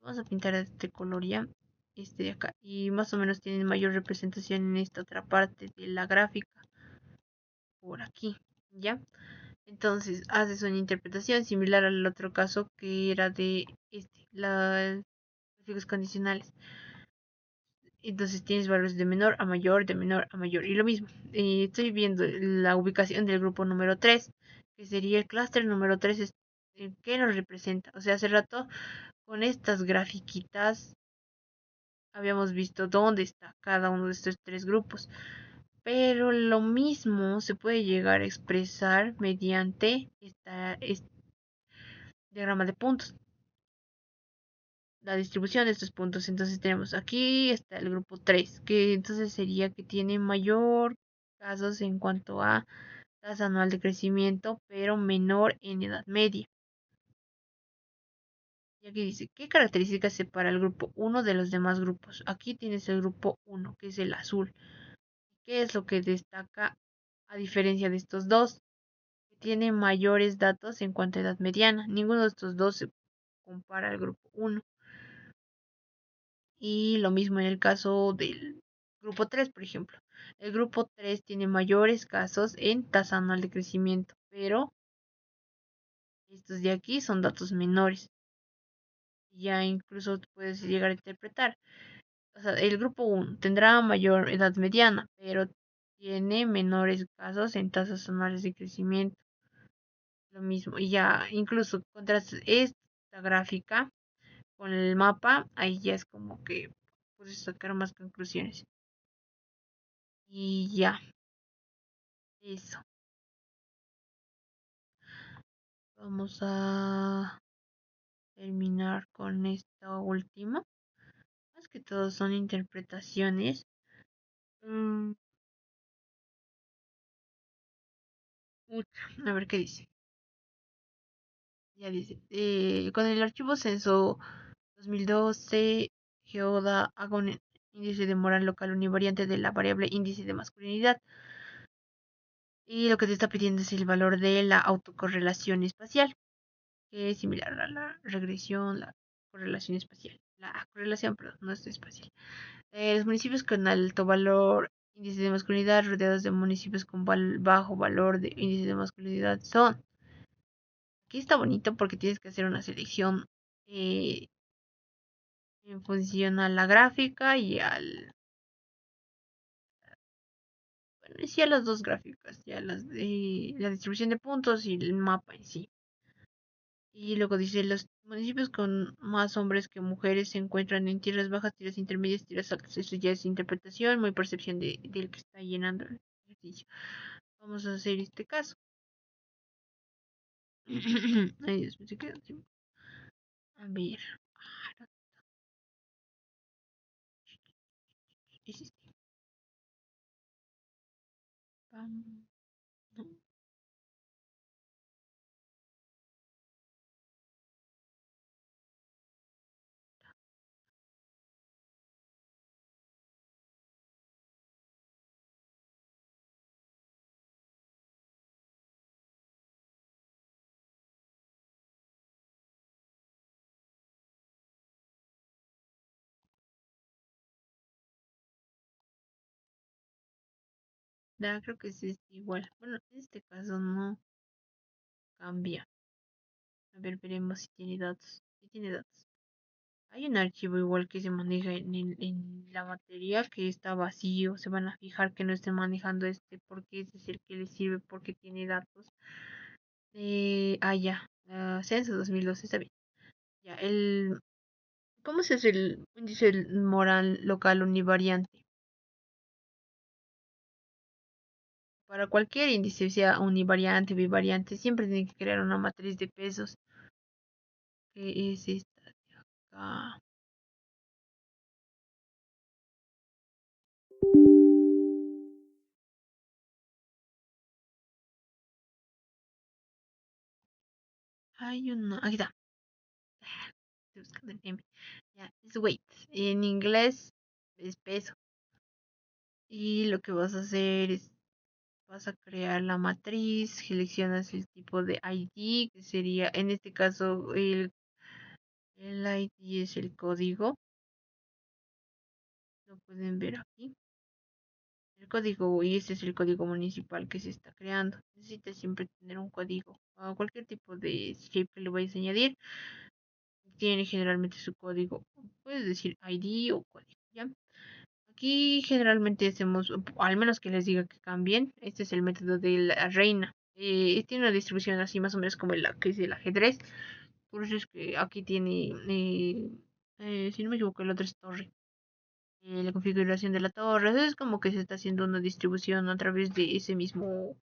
Vamos a pintar este color ya, este de acá. Y más o menos tienen mayor representación en esta otra parte de la gráfica, por aquí, ¿ya? Entonces haces una interpretación similar al otro caso que era de las gráficos condicionales. Entonces tienes valores de menor a mayor, de menor a mayor. Y lo mismo, estoy viendo la ubicación del grupo número 3 que sería el clúster número 3 ¿qué nos representa? O sea, hace rato con estas grafiquitas habíamos visto dónde está cada uno de estos tres grupos. Pero lo mismo se puede llegar a expresar mediante este diagrama de puntos, la distribución de estos puntos. Entonces tenemos aquí está el grupo 3 que entonces sería que tiene mayor casos en cuanto a tasa anual de crecimiento, pero menor en edad media. Y aquí dice, ¿qué características separa el grupo 1 de los demás grupos? Aquí tienes el grupo 1, que es el azul. ¿Qué es lo que destaca a diferencia de estos dos? Que tiene mayores datos en cuanto a edad mediana. Ninguno de estos dos se compara al grupo 1. Y lo mismo en el caso del grupo 3, por ejemplo. El grupo 3 tiene mayores casos en tasa anual de crecimiento, pero estos de aquí son datos menores. Ya incluso puedes llegar a interpretar. O sea, el grupo 1 tendrá mayor edad mediana, pero tiene menores casos en tasas anuales de crecimiento. Lo mismo. Y ya incluso contrastas esta gráfica con el mapa, ahí ya es como que puedes sacar más conclusiones. Y ya, eso. Vamos a terminar con esta última. Más que todo son interpretaciones. Mm, a ver qué dice. Ya dice. Con el archivo censo 2012, Geoda haga un índice de moral local univariante de la variable índice de masculinidad. Y lo que te está pidiendo es el valor de la autocorrelación espacial, que es similar a la regresión, la correlación espacial. La correlación, perdón, no es espacial. Los municipios con alto valor índice de masculinidad rodeados de municipios con bajo valor de índice de masculinidad son. Aquí está bonito porque tienes que hacer una selección eh, en función a la gráfica y bueno, sí a las dos gráficas, ya las de la distribución de puntos y el mapa en sí. Y luego dice, los municipios con más hombres que mujeres se encuentran en tierras bajas, tierras intermedias, tierras altas. Eso ya es interpretación, muy percepción del que está llenando el ejercicio. Vamos a hacer este caso. Ay, Dios, me se quedó sin- A ver, es este. Pam, no. Creo que es este igual. Bueno, en este caso no cambia. A ver, veremos si tiene datos. Si tiene datos. Hay un archivo igual que se maneja en la materia que está vacío. Se van a fijar que no estén manejando este porque ese es el que les sirve porque tiene datos. Ya. Censo 2012, está bien. Ya, ¿cómo se hace el índice moral local univariante? para cualquier índice, sea univariante, bivariante, siempre tiene que crear una matriz de pesos, que es esta de acá. Hay una, aquí está, estoy buscando el M. Ya, es weight. En inglés es peso. Y lo que vas a hacer es, vas a crear la matriz, seleccionas el tipo de ID, que sería, en este caso, el ID es el código. Lo pueden ver aquí. El código, y este es el código municipal que se está creando. Necesitas siempre tener un código. A cualquier tipo de shape que le vayas a añadir, tiene generalmente su código. Puedes decir ID o código, ¿ya? Aquí generalmente hacemos, al menos que les diga que cambien, este es el método de la reina. Tiene una distribución así más o menos como la que es el ajedrez. Por eso es que aquí tiene, si no me equivoco, el otro es torre. La configuración de la torre. Es como que se está haciendo una distribución a través de ese mismo,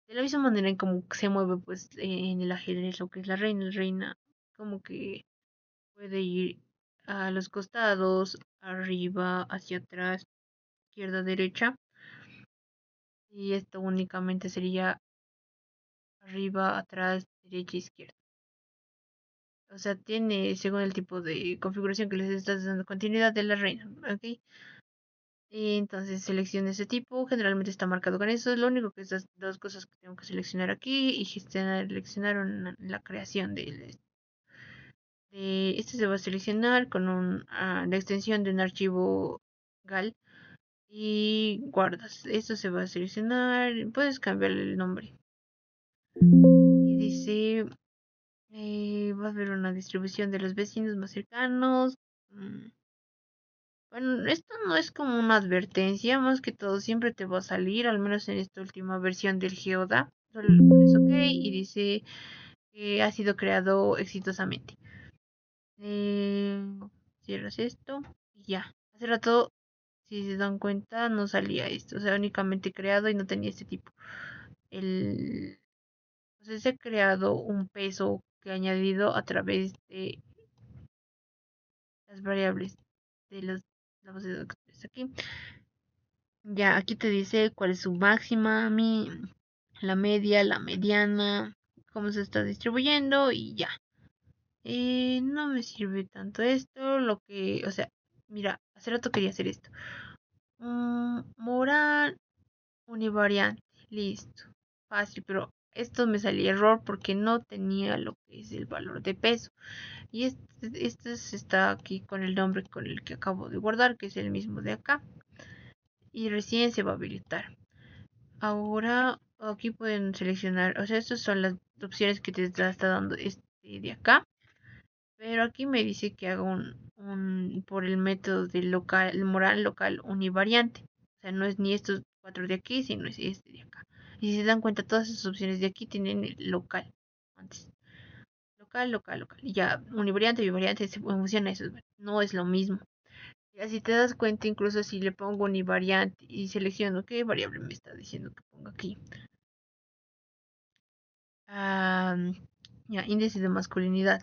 de la misma manera en como se mueve pues en el ajedrez lo que es la reina. La reina como que puede ir a los costados, arriba, hacia atrás, izquierda, derecha. Y esto únicamente sería arriba, atrás, derecha, izquierda. O sea, tiene según el tipo de configuración que les estás dando continuidad de la reina, ¿ok? Y entonces seleccione ese tipo, generalmente está marcado con eso. Es lo único que estas dos cosas que tengo que seleccionar aquí y seleccionar la creación este se va a seleccionar con la extensión de un archivo GAL y guardas. Esto se va a seleccionar, puedes cambiarle el nombre. Y dice va a haber una distribución de los vecinos más cercanos. Bueno, esto no es como una advertencia, más que todo siempre te va a salir, al menos en esta última versión del Geoda. Solo le pones OK y dice que ha sido creado exitosamente. Eh, Cierras esto y ya. Hace rato, si se dan cuenta, no salía esto, o sea, únicamente creado y no tenía este tipo. El, o sea, se ha creado un peso que ha añadido a través de las variables de los aquí. Ya aquí te dice cuál es su máxima, la media, la mediana, cómo se está distribuyendo y ya. No me sirve tanto esto, o sea, mira, hace rato quería hacer esto. Moral univariante, listo, fácil, pero esto me salía error porque no tenía lo que es el valor de peso. Y este está aquí con el nombre con el que acabo de guardar, que es el mismo de acá. Y recién se va a habilitar. Ahora aquí pueden seleccionar, o sea, estas son las opciones que te está dando este de acá. Pero aquí me dice que haga por el método de local, moral local univariante. O sea, no es ni estos cuatro de aquí, sino es este de acá. Y si se dan cuenta, todas esas opciones de aquí tienen el local antes. Local, local, local. Y ya, univariante, bivariante, se funciona eso. No es lo mismo. Y así te das cuenta, incluso si le pongo univariante y selecciono qué variable me está diciendo que ponga aquí. Ah, ya, índice de masculinidad.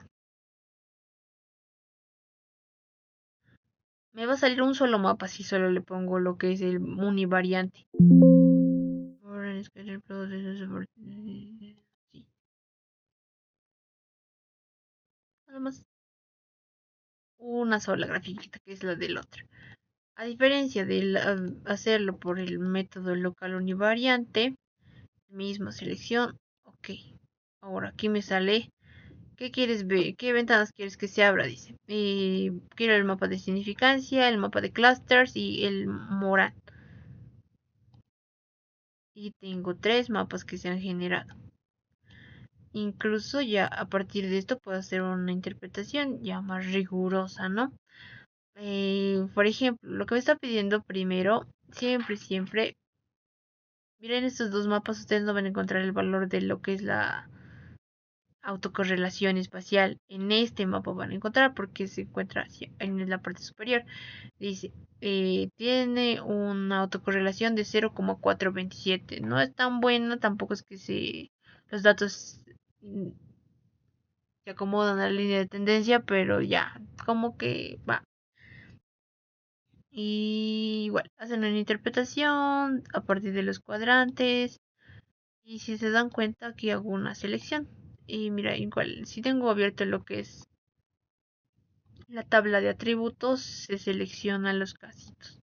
Me va a salir un solo mapa si solo le pongo lo que es el univariante. Sí, nada más una sola grafiquita que es la del otro. A diferencia de hacerlo por el método local univariante, misma selección, ok. Ahora aquí me sale, ¿qué quieres ver? ¿Qué ventanas quieres que se abra? Dice, quiero el mapa de significancia, el mapa de clusters y el moral. Y tengo tres mapas que se han generado. Incluso ya a partir de esto puedo hacer una interpretación ya más rigurosa, ¿no? Por ejemplo, lo que me está pidiendo primero, siempre, miren estos dos mapas, ustedes no van a encontrar el valor de lo que es autocorrelación espacial. En este mapa van a encontrar porque se encuentra en la parte superior. Dice, tiene una autocorrelación de 0,427. No es tan buena, tampoco es que los datos se acomodan a la línea de tendencia, pero ya, como que va. Y bueno, hacen una interpretación a partir de los cuadrantes. Y si se dan cuenta, aquí hago una selección. Y mira, igual, si tengo abierto lo que es la tabla de atributos, se seleccionan los casitos.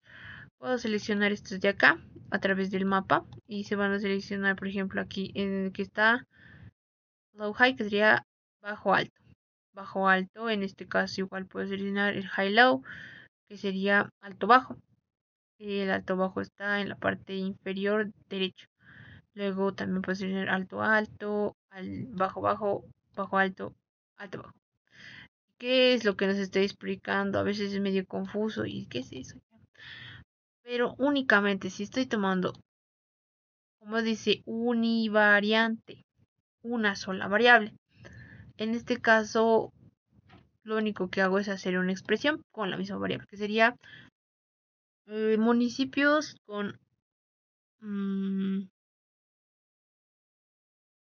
Puedo seleccionar estos de acá a través del mapa y se van a seleccionar, por ejemplo, aquí en el que está low high, que sería bajo alto. Bajo alto, en este caso igual puedo seleccionar el high low, que sería alto bajo. Y el alto bajo está en la parte inferior derecha. Luego también puedo seleccionar alto alto, bajo bajo, bajo alto, alto bajo. ¿Qué es lo que nos está explicando? A veces es medio confuso. ¿Y qué es eso? Pero únicamente si estoy tomando, como dice, univariante, una sola variable. En este caso, lo único que hago es hacer una expresión con la misma variable, que sería municipios con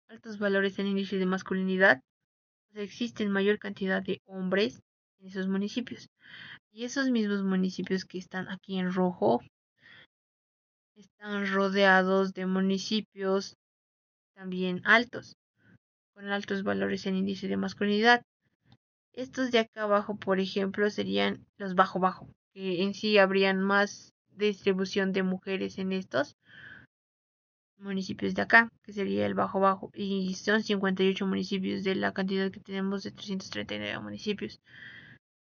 altos valores en índice de masculinidad. O sea, existen mayor cantidad de hombres en esos municipios. Y esos mismos municipios que están aquí en rojo están rodeados de municipios también altos, con altos valores en índice de masculinidad. Estos de acá abajo, por ejemplo, serían los bajo bajo, que en sí habrían más distribución de mujeres en estos municipios de acá, que sería el bajo bajo, y son 58 municipios de la cantidad que tenemos de 339 municipios.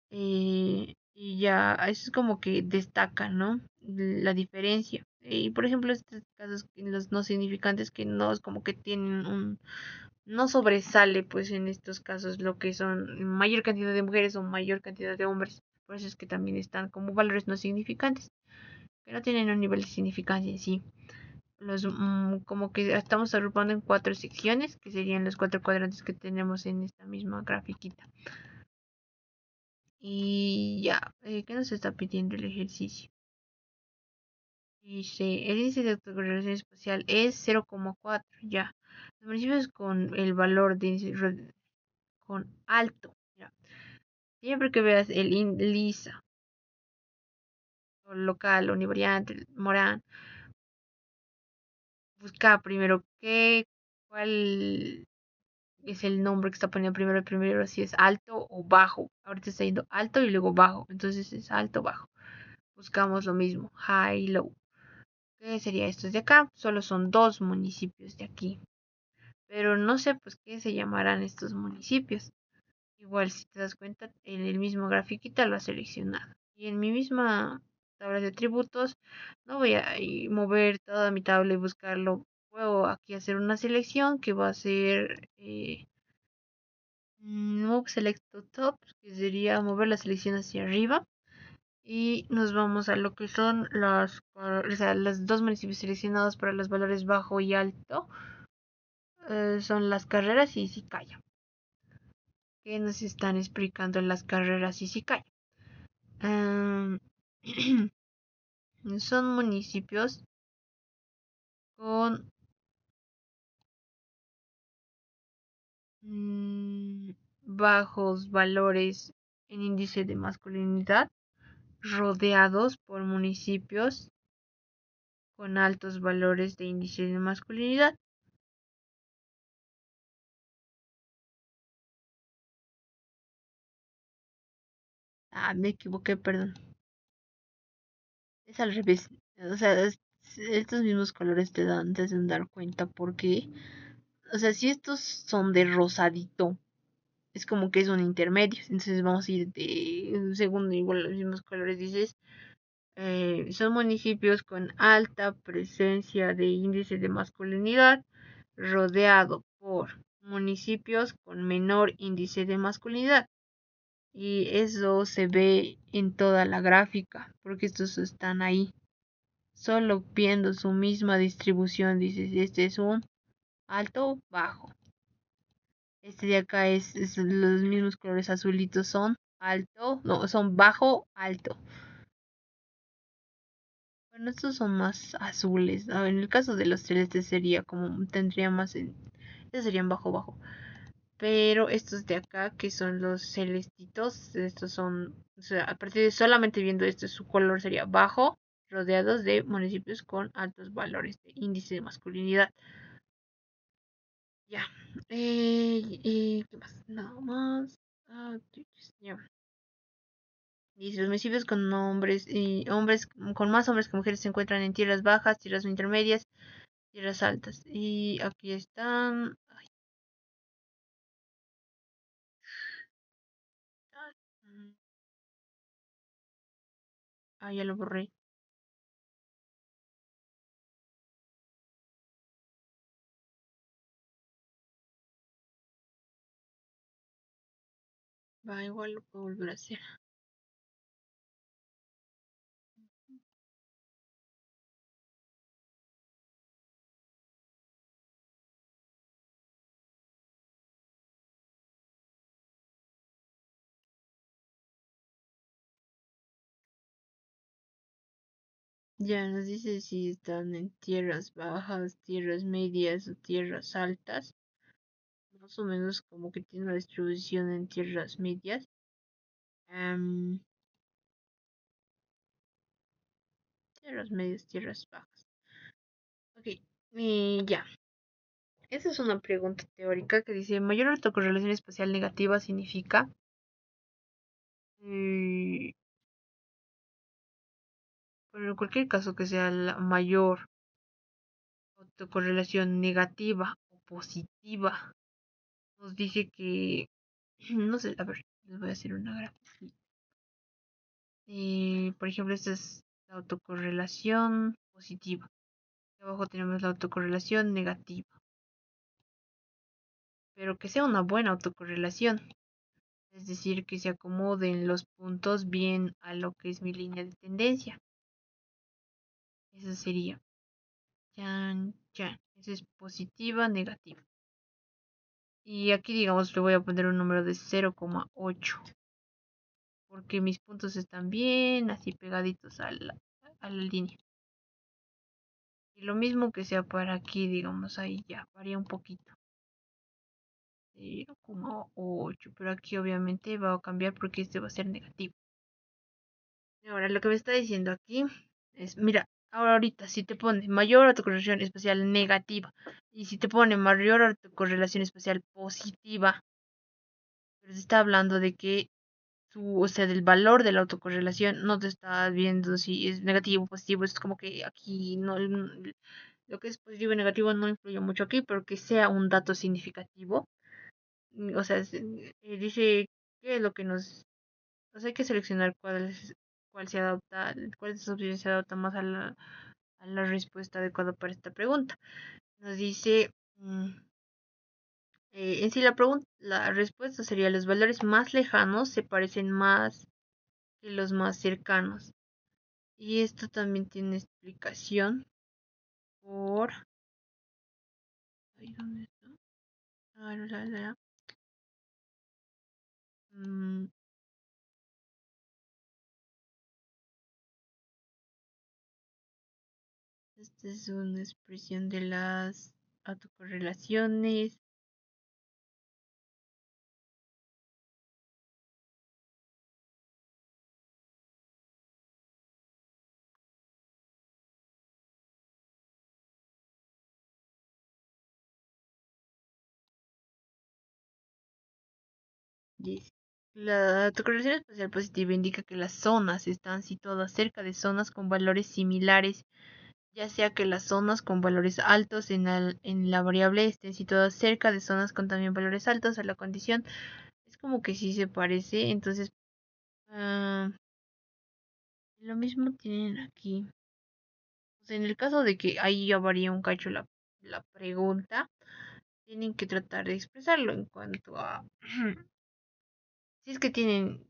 Y ya, eso es como que destaca, ¿no? La diferencia. Y por ejemplo, estos casos, los no significantes que no es como que tienen no sobresale pues en estos casos lo que son mayor cantidad de mujeres o mayor cantidad de hombres. Por eso es que también están como valores no significantes, que no tienen un nivel de significancia en sí. Como que estamos agrupando en 4 secciones, que serían los 4 cuadrantes que tenemos en esta misma grafiquita. Y ya, ¿qué nos está pidiendo el ejercicio? Dice, el índice de autocorrelación espacial es 0,4, ya. Los municipios con el valor de índice con alto, ya. Siempre que veas el LISA, o local, univariante, Morán, busca primero cuál es el nombre que está poniendo primero si es alto o bajo. Ahorita está yendo alto y luego bajo, entonces es alto, bajo. Buscamos lo mismo, high, low. ¿Qué sería estos de acá? Solo son 2 municipios de aquí. Pero no sé pues qué se llamarán estos municipios. Igual si te das cuenta, en el mismo grafiquita lo has seleccionado. Y en mi misma tabla de atributos, no voy a mover toda mi tabla y buscarlo. Puedo aquí hacer una selección que va a ser Move Select to Top, que sería mover la selección hacia arriba. Y nos vamos a lo que son o sea, los 2 municipios seleccionados para los valores bajo y alto. Son las carreras y Sicaya. ¿Qué nos están explicando las carreras y Sicaya? Son municipios con bajos valores en índice de masculinidad, rodeados por municipios con altos valores de índice de masculinidad. Me equivoqué, perdón. Es al revés. O sea, estos mismos colores te dan, te hacen dar cuenta porque, o sea, si estos son de rosadito, es como que es un intermedio. Entonces vamos a ir de segundo igual los mismos colores, dices. Son municipios con alta presencia de índice de masculinidad, rodeado por municipios con menor índice de masculinidad. Y eso se ve en toda la gráfica, porque estos están ahí. Solo viendo su misma distribución, dices, este es un alto bajo. Este de acá es los mismos colores azulitos son alto, no, son bajo, alto. Bueno, estos son más azules. En el caso de los celestes sería como, tendría más estos serían bajo, bajo. Pero estos de acá, que son los celestitos, estos son, o sea, a partir de solamente viendo esto, su color sería bajo, rodeados de municipios con altos valores de índice de masculinidad. Ya. ¿Qué más? Nada más. Ya. Dice, los municipios con hombres y hombres, con más hombres que mujeres se encuentran en tierras bajas, tierras intermedias, tierras altas. Y aquí están. Mm, ya lo borré. Va, igual lo puedo volver a hacer. Ya nos dice si están en tierras bajas, tierras medias o tierras altas. Más o menos como que tiene una distribución en tierras medias. Em, tierras medias, tierras bajas. Ok, y ya. Esa es una pregunta teórica que dice, mayor autocorrelación espacial negativa significa, eh, bueno, en cualquier caso que sea la mayor autocorrelación negativa o positiva, nos dice que, no sé, a ver, les voy a hacer una gráfica. Por ejemplo, esta es la autocorrelación positiva. Y abajo tenemos la autocorrelación negativa. Pero que sea una buena autocorrelación. Es decir, que se acomoden los puntos bien a lo que es mi línea de tendencia. Eso sería. Chan, chan. Eso es positiva, negativa. Y aquí, digamos, le voy a poner un número de 0,8. Porque mis puntos están bien así pegaditos a la línea. Y lo mismo que sea para aquí, digamos, ahí ya varía un poquito. 0,8, pero aquí obviamente va a cambiar porque este va a ser negativo. Ahora lo que me está diciendo aquí es, mira, ahorita si te pone mayor autocorrelación espacial negativa y si te pone mayor autocorrelación espacial positiva, pero te está hablando de que o sea, del valor de la autocorrelación, no te está viendo si es negativo o positivo, es como que aquí no, lo que es positivo y negativo no influye mucho aquí, pero que sea un dato significativo. O sea, dice qué es lo que nos, o sea, hay que seleccionar cuál se adapta, cuál de esas opciones se adapta más a la respuesta adecuada para esta pregunta. Nos dice, en sí la respuesta sería los valores más lejanos se parecen más que los más cercanos. Y esto también tiene explicación por... Ay, ¿dónde está? Ah, mm, esta es una expresión de las autocorrelaciones. Dice, la autocorrelación espacial positiva indica que las zonas están situadas cerca de zonas con valores similares, ya sea que las zonas con valores altos en la variable estén situadas cerca de zonas con también valores altos a la condición. Es como que sí se parece, entonces ah, lo mismo tienen aquí. O sea, en el caso de que ahí ya varía un cacho la pregunta, tienen que tratar de expresarlo en cuanto a si es que tienen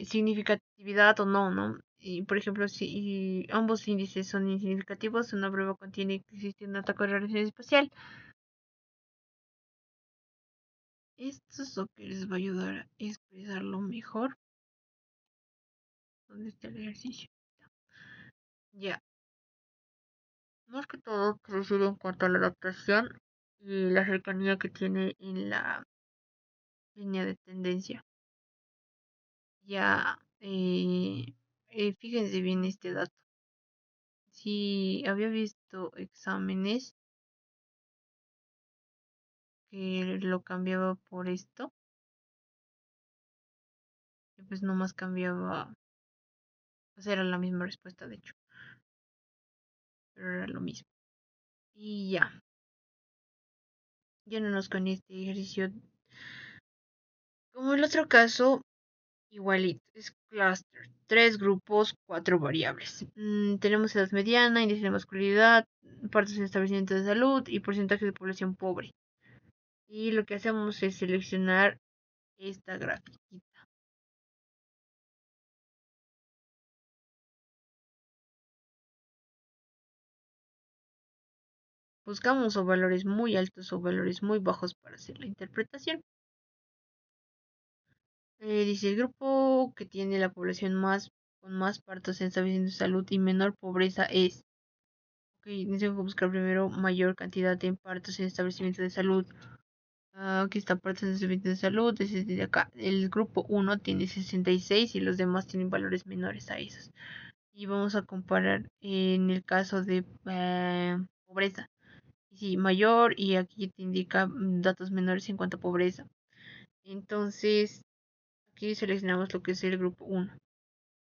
significatividad o no, ¿no? Y, por ejemplo, si ambos índices son insignificativos, una prueba contiene que existe un ataque de relación espacial. Esto es lo que les va a ayudar a expresarlo mejor. ¿Dónde está el ejercicio? Ya. Más que todo, se refiere en cuanto a la adaptación y la cercanía que tiene en la línea de tendencia. Ya, fíjense bien este dato. Si había visto exámenes que lo cambiaba por esto, y pues nomás cambiaba, pues era la misma respuesta de hecho, pero era lo mismo. Y ya, yéndonos con este ejercicio. Como el otro caso, igualito, es cluster. Tres grupos, cuatro variables. Tenemos edad mediana, índice de masculinidad, partes de establecimiento de salud y porcentaje de población pobre. Y lo que hacemos es seleccionar esta gráfica. Buscamos o valores muy altos o valores muy bajos para hacer la interpretación. Dice el grupo que tiene la población más con más partos en establecimiento de salud y menor pobreza es. Ok, necesito buscar primero mayor cantidad de partos en establecimiento de salud. Aquí está partos en establecimiento de salud. Desde acá, el grupo uno tiene 66 y los demás tienen valores menores a esos. Y vamos a comparar en el caso de pobreza. Sí, mayor y aquí te indica datos menores en cuanto a pobreza. Entonces, aquí seleccionamos lo que es el grupo uno.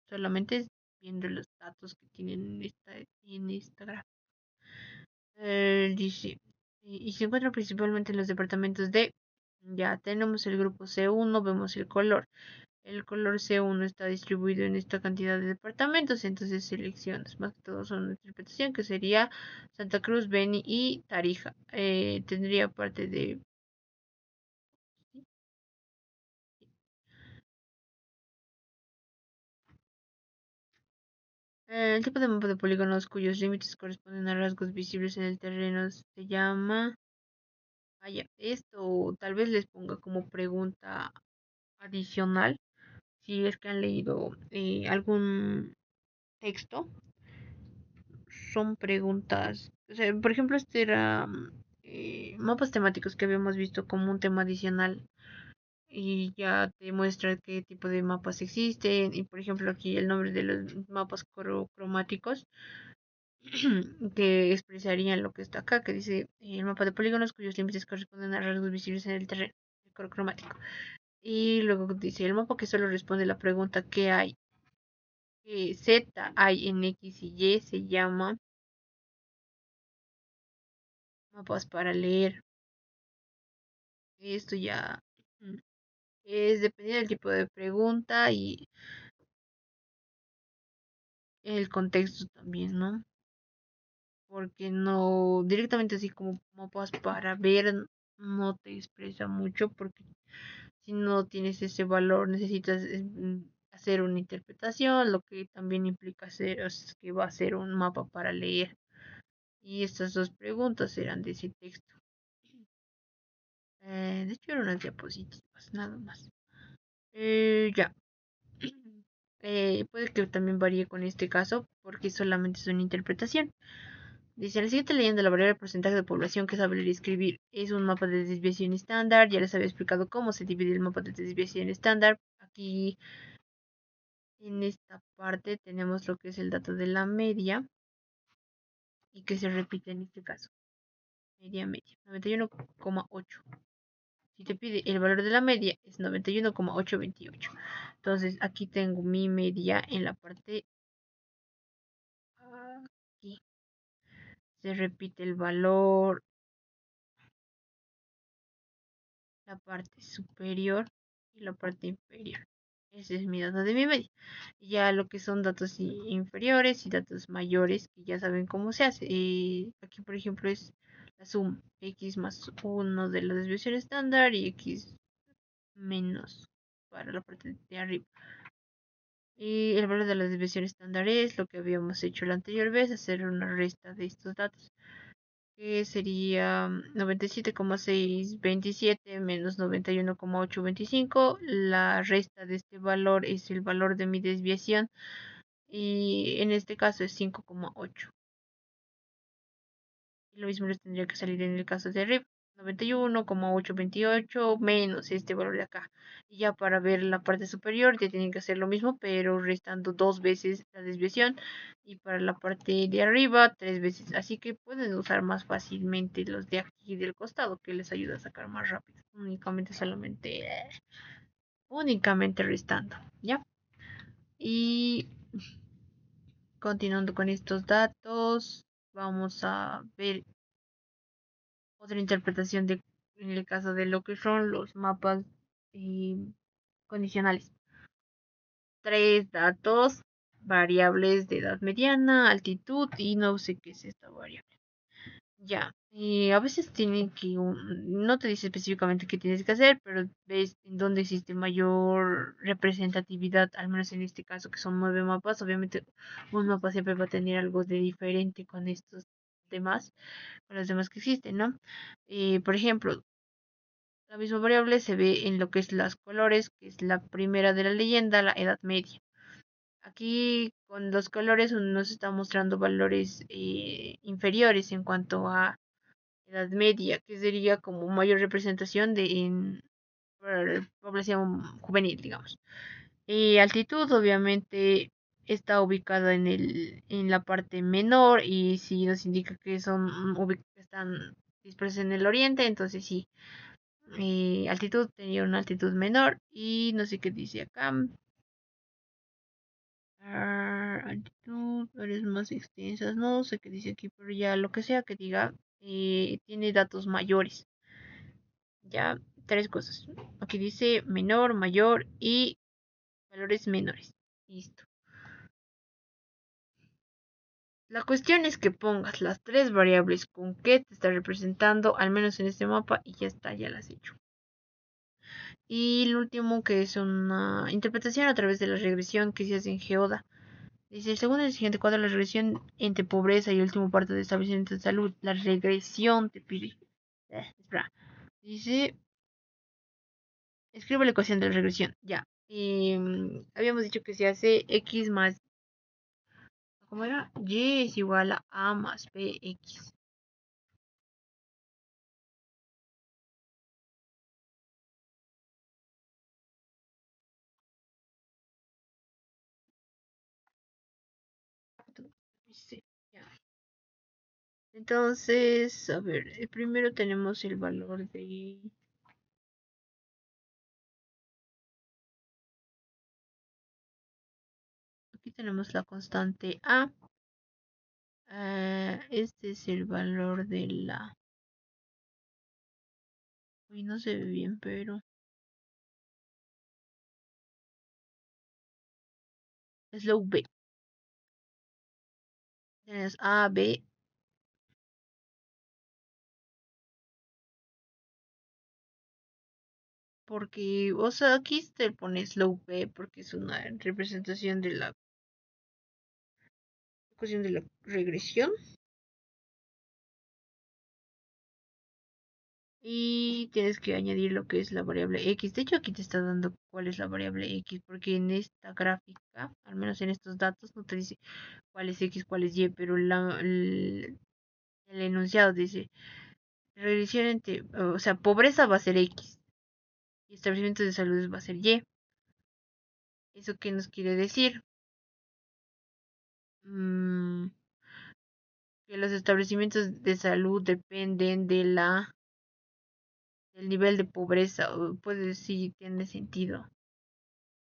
Solamente viendo los datos que tienen en esta gráfica. Dice, y se encuentra principalmente en los departamentos de, ya tenemos el grupo C1, vemos el color. El color C1 está distribuido en esta cantidad de departamentos, entonces selecciones, más que todo son una interpretación que sería Santa Cruz, Beni y Tarija. Tendría parte de... El tipo de mapa de polígonos cuyos límites corresponden a rasgos visibles en el terreno se llama... Ah, ya. Esto tal vez les ponga como pregunta adicional si es que han leído algún texto. Son preguntas. O sea, por ejemplo, este era mapas temáticos que habíamos visto como un tema adicional y ya te muestra qué tipo de mapas existen y por ejemplo aquí el nombre de los mapas cromáticos que expresarían lo que está acá, que dice el mapa de polígonos cuyos límites corresponden a rasgos visibles en el terreno, el color cromático. Y luego dice el mapa que solo responde la pregunta ¿qué hay? ¿Qué Z hay en X y Y? Se llama mapas para leer. Esto ya es dependiendo del tipo de pregunta y el contexto también, ¿no? Porque no directamente así como mapas para ver no te expresa mucho porque si no tienes ese valor necesitas hacer una interpretación, lo que también implica hacer es que va a ser un mapa para leer. Y estas dos preguntas eran de ese texto. De hecho eran unas diapositivas, nada más. Ya. Puede que también varíe con este caso porque solamente es una interpretación. Dice, la siguiente leyenda, la variable porcentaje de población que sabe leer y escribir es un mapa de desviación estándar. Ya les había explicado cómo se divide el mapa de desviación estándar. Aquí en esta parte tenemos lo que es el dato de la media y que se repite en este caso. Media, 91,8. Si te pide el valor de la media es 91,828. Entonces aquí tengo mi media en la parte aquí. Se repite el valor, la parte superior y la parte inferior. Ese es mi dato de mi media. Ya lo que son datos inferiores y datos mayores, que ya saben cómo se hace. Aquí, por ejemplo, es la suma x más 1 de la desviación estándar y x menos para la parte de arriba. Y el valor de la desviación estándar es lo que habíamos hecho la anterior vez, hacer una resta de estos datos. que sería 97,627 menos 91,825. La resta de este valor es el valor de mi desviación y en este caso es 5,8. Lo mismo les tendría que salir en el caso de arriba. 91,828 menos este valor de acá. Y ya para ver la parte superior ya tienen que hacer lo mismo, pero restando dos veces la desviación. Y para la parte de arriba, tres veces. Así que pueden usar más fácilmente los de aquí del costado, que les ayuda a sacar más rápido. Únicamente restando. ¿Ya? Y continuando con estos datos, vamos a ver otra interpretación de, en el caso de lo que son los mapas eh, condicionales. Tres datos, variables de edad mediana, altitud y no sé qué es esta variable. Ya, a veces tienen que, no te dice específicamente qué tienes que hacer, pero ves en dónde existe mayor representatividad, al menos en este caso que son 9 mapas. Obviamente un mapa siempre va a tener algo de diferente con estos demás, con los demás que existen, ¿no? Por ejemplo, la misma variable se ve en lo que es las colores, que es la primera de la leyenda, la Edad Media. Aquí con los colores nos está mostrando valores inferiores en cuanto a Edad Media, que sería como mayor representación de en población juvenil, digamos. Y altitud obviamente está ubicada en la parte menor y si nos indica que están dispersos en el oriente, entonces sí, altitud tenía una altitud menor y no sé qué dice acá. Altitud, áreas más extensas, no sé qué dice aquí, pero ya lo que sea que diga, tiene datos mayores. Ya, tres cosas. Aquí dice menor, mayor y valores menores. Listo. La cuestión es que pongas las tres variables con que te está representando, al menos en este mapa, y ya está, ya las he hecho. Y el último, que es una interpretación a través de la regresión que se hace en Geoda. Dice, según el siguiente cuadro, la regresión entre pobreza y último parte de establecimiento de salud. La regresión te pide. Espera. Dice, escribe la ecuación de la regresión. Ya. Habíamos dicho que se hace x más, ¿cómo era? Y es igual a más bx. Sí, ya. Entonces, a ver, primero tenemos el valor de... Aquí tenemos la constante a. Este es el valor de la... Uy, no se ve bien, pero es la v. Tienes a, b, porque, o sea, aquí te pones low p porque es una representación de la ecuación de la regresión. Y tienes que añadir lo que es la variable x. De hecho, aquí te está dando cuál es la variable x, porque en esta gráfica, al menos en estos datos, no te dice cuál es x, cuál es y, pero el enunciado dice regresión entre, o sea, pobreza va a ser x y establecimiento de salud va a ser y. ¿Eso qué nos quiere decir? Mm, que los establecimientos de salud dependen del nivel de pobreza, o puede sí tiene sentido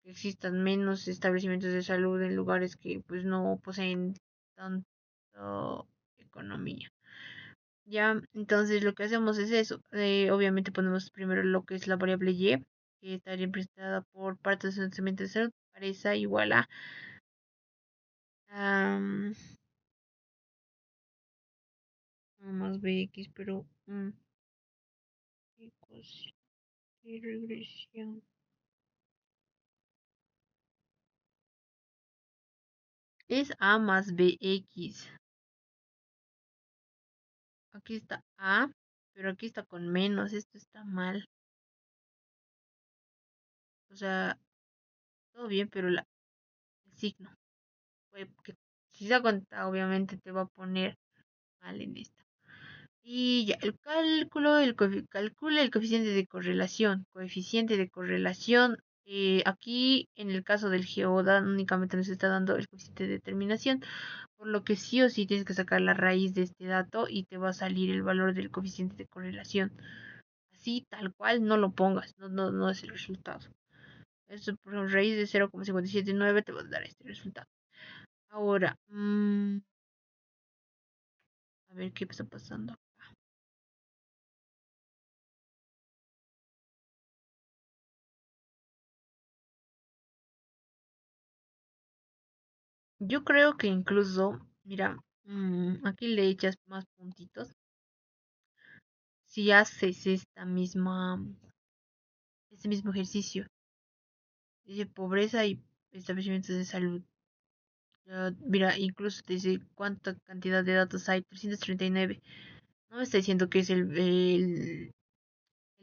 que existan menos establecimientos de salud en lugares que pues no poseen tanto economía. Ya, entonces lo que hacemos es eso. Obviamente ponemos primero lo que es la variable y, que está representada por partes de establecimiento de salud, parece igual a am, más bx, pero ecuación de regresión. Es a más bx. Aquí está A, pero aquí está con menos. Esto está mal. O sea, todo bien, pero el signo. Que si se da cuenta, obviamente te va a poner mal en esta. Y ya, el cálculo, calcula el coeficiente de correlación. Coeficiente de correlación. Aquí, en el caso del GeoDA, únicamente nos está dando el coeficiente de determinación, por lo que sí o sí tienes que sacar la raíz de este dato y te va a salir el valor del coeficiente de correlación. Así, tal cual, no lo pongas, no es el resultado. Esto por raíz de 0,579 te va a dar este resultado. Ahora, a ver qué está pasando. Yo creo que incluso, mira, aquí le echas más puntitos. Si haces este mismo ejercicio, dice pobreza y establecimientos de salud. Mira, incluso te dice cuánta cantidad de datos hay, 339. No me está diciendo que es el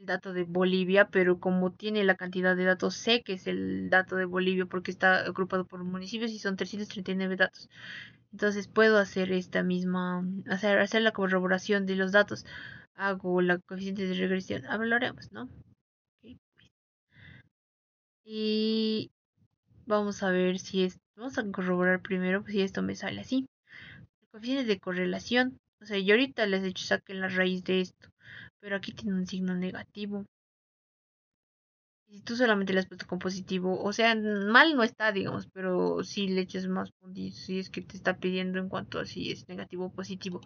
dato de Bolivia, pero como tiene la cantidad de datos, sé que es el dato de Bolivia porque está agrupado por municipios y son 339 datos. Entonces puedo hacer esta misma, hacer la corroboración de los datos. Hago la coeficiente de regresión. Hablaremos, ¿no? Ok. Y vamos a ver si es, vamos a corroborar primero pues, si esto me sale así. El coeficiente de correlación. O sea, yo ahorita les he hecho saquen la raíz de esto, pero aquí tiene un signo negativo. Y si tú solamente le has puesto con positivo, o sea, mal no está, digamos, pero si le echas más puntitos, si es que te está pidiendo en cuanto a si es negativo o positivo.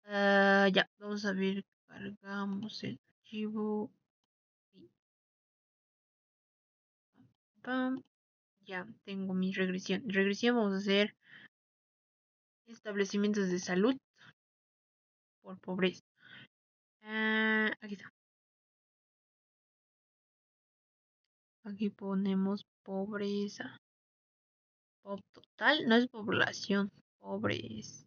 Ya, vamos a ver, cargamos el archivo. Y pam, ya, tengo mi regresión. Regresión vamos a hacer establecimientos de salud por pobreza. Aquí está. Aquí ponemos pobreza. Total, no es población, pobres.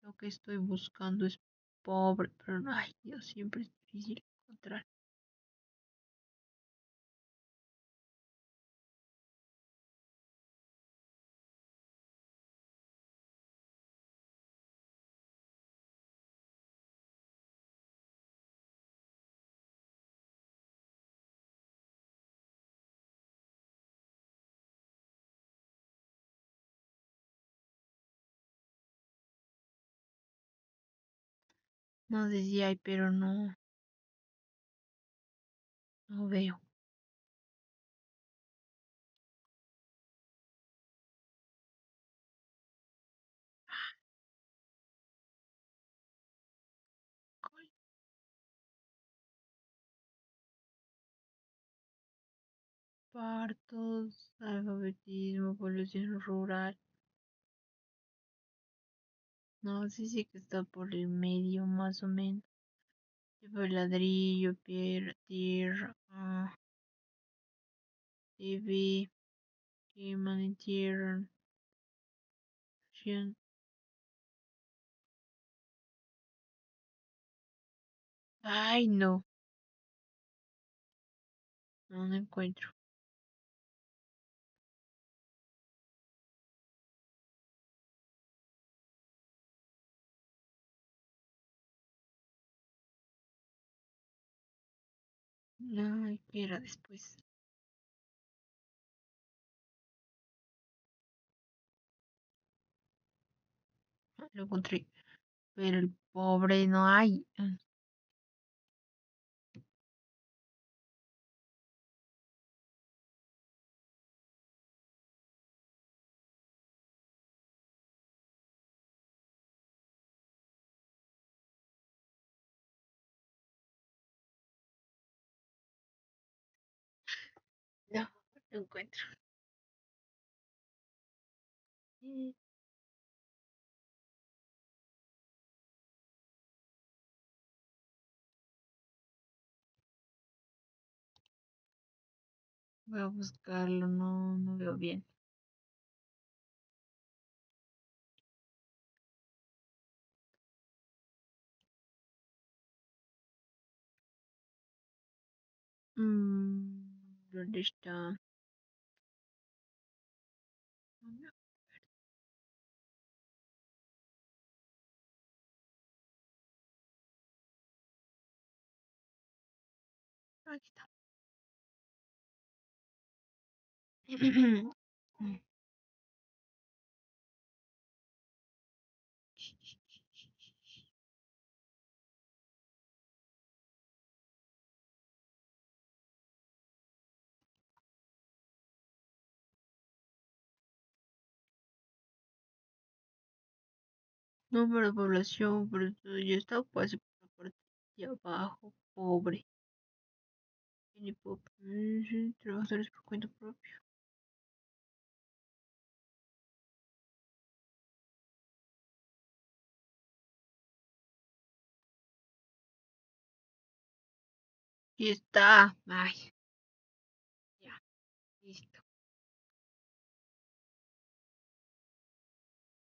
Lo que estoy buscando es pobre, pero ay, Dios, siempre es difícil encontrar. No sé si hay, pero no veo. Partos, alfabetismo, población rural. No, sí que está por el medio, más o menos. Tipo de ladrillo, piedra, tierra, TV, queman en tierra, acción. Ay, no, no encuentro. Ay, ¿qué era después? Lo encontré. Pero el pobre no hay. No, no encuentro. Voy a buscarlo, no veo bien. ¿Dónde está? Aquí está. Número de población, pero esto ya está casi por la parte de abajo. Pobre. Tiene trabajadores por cuenta propia. Y está. Ay, ya, listo.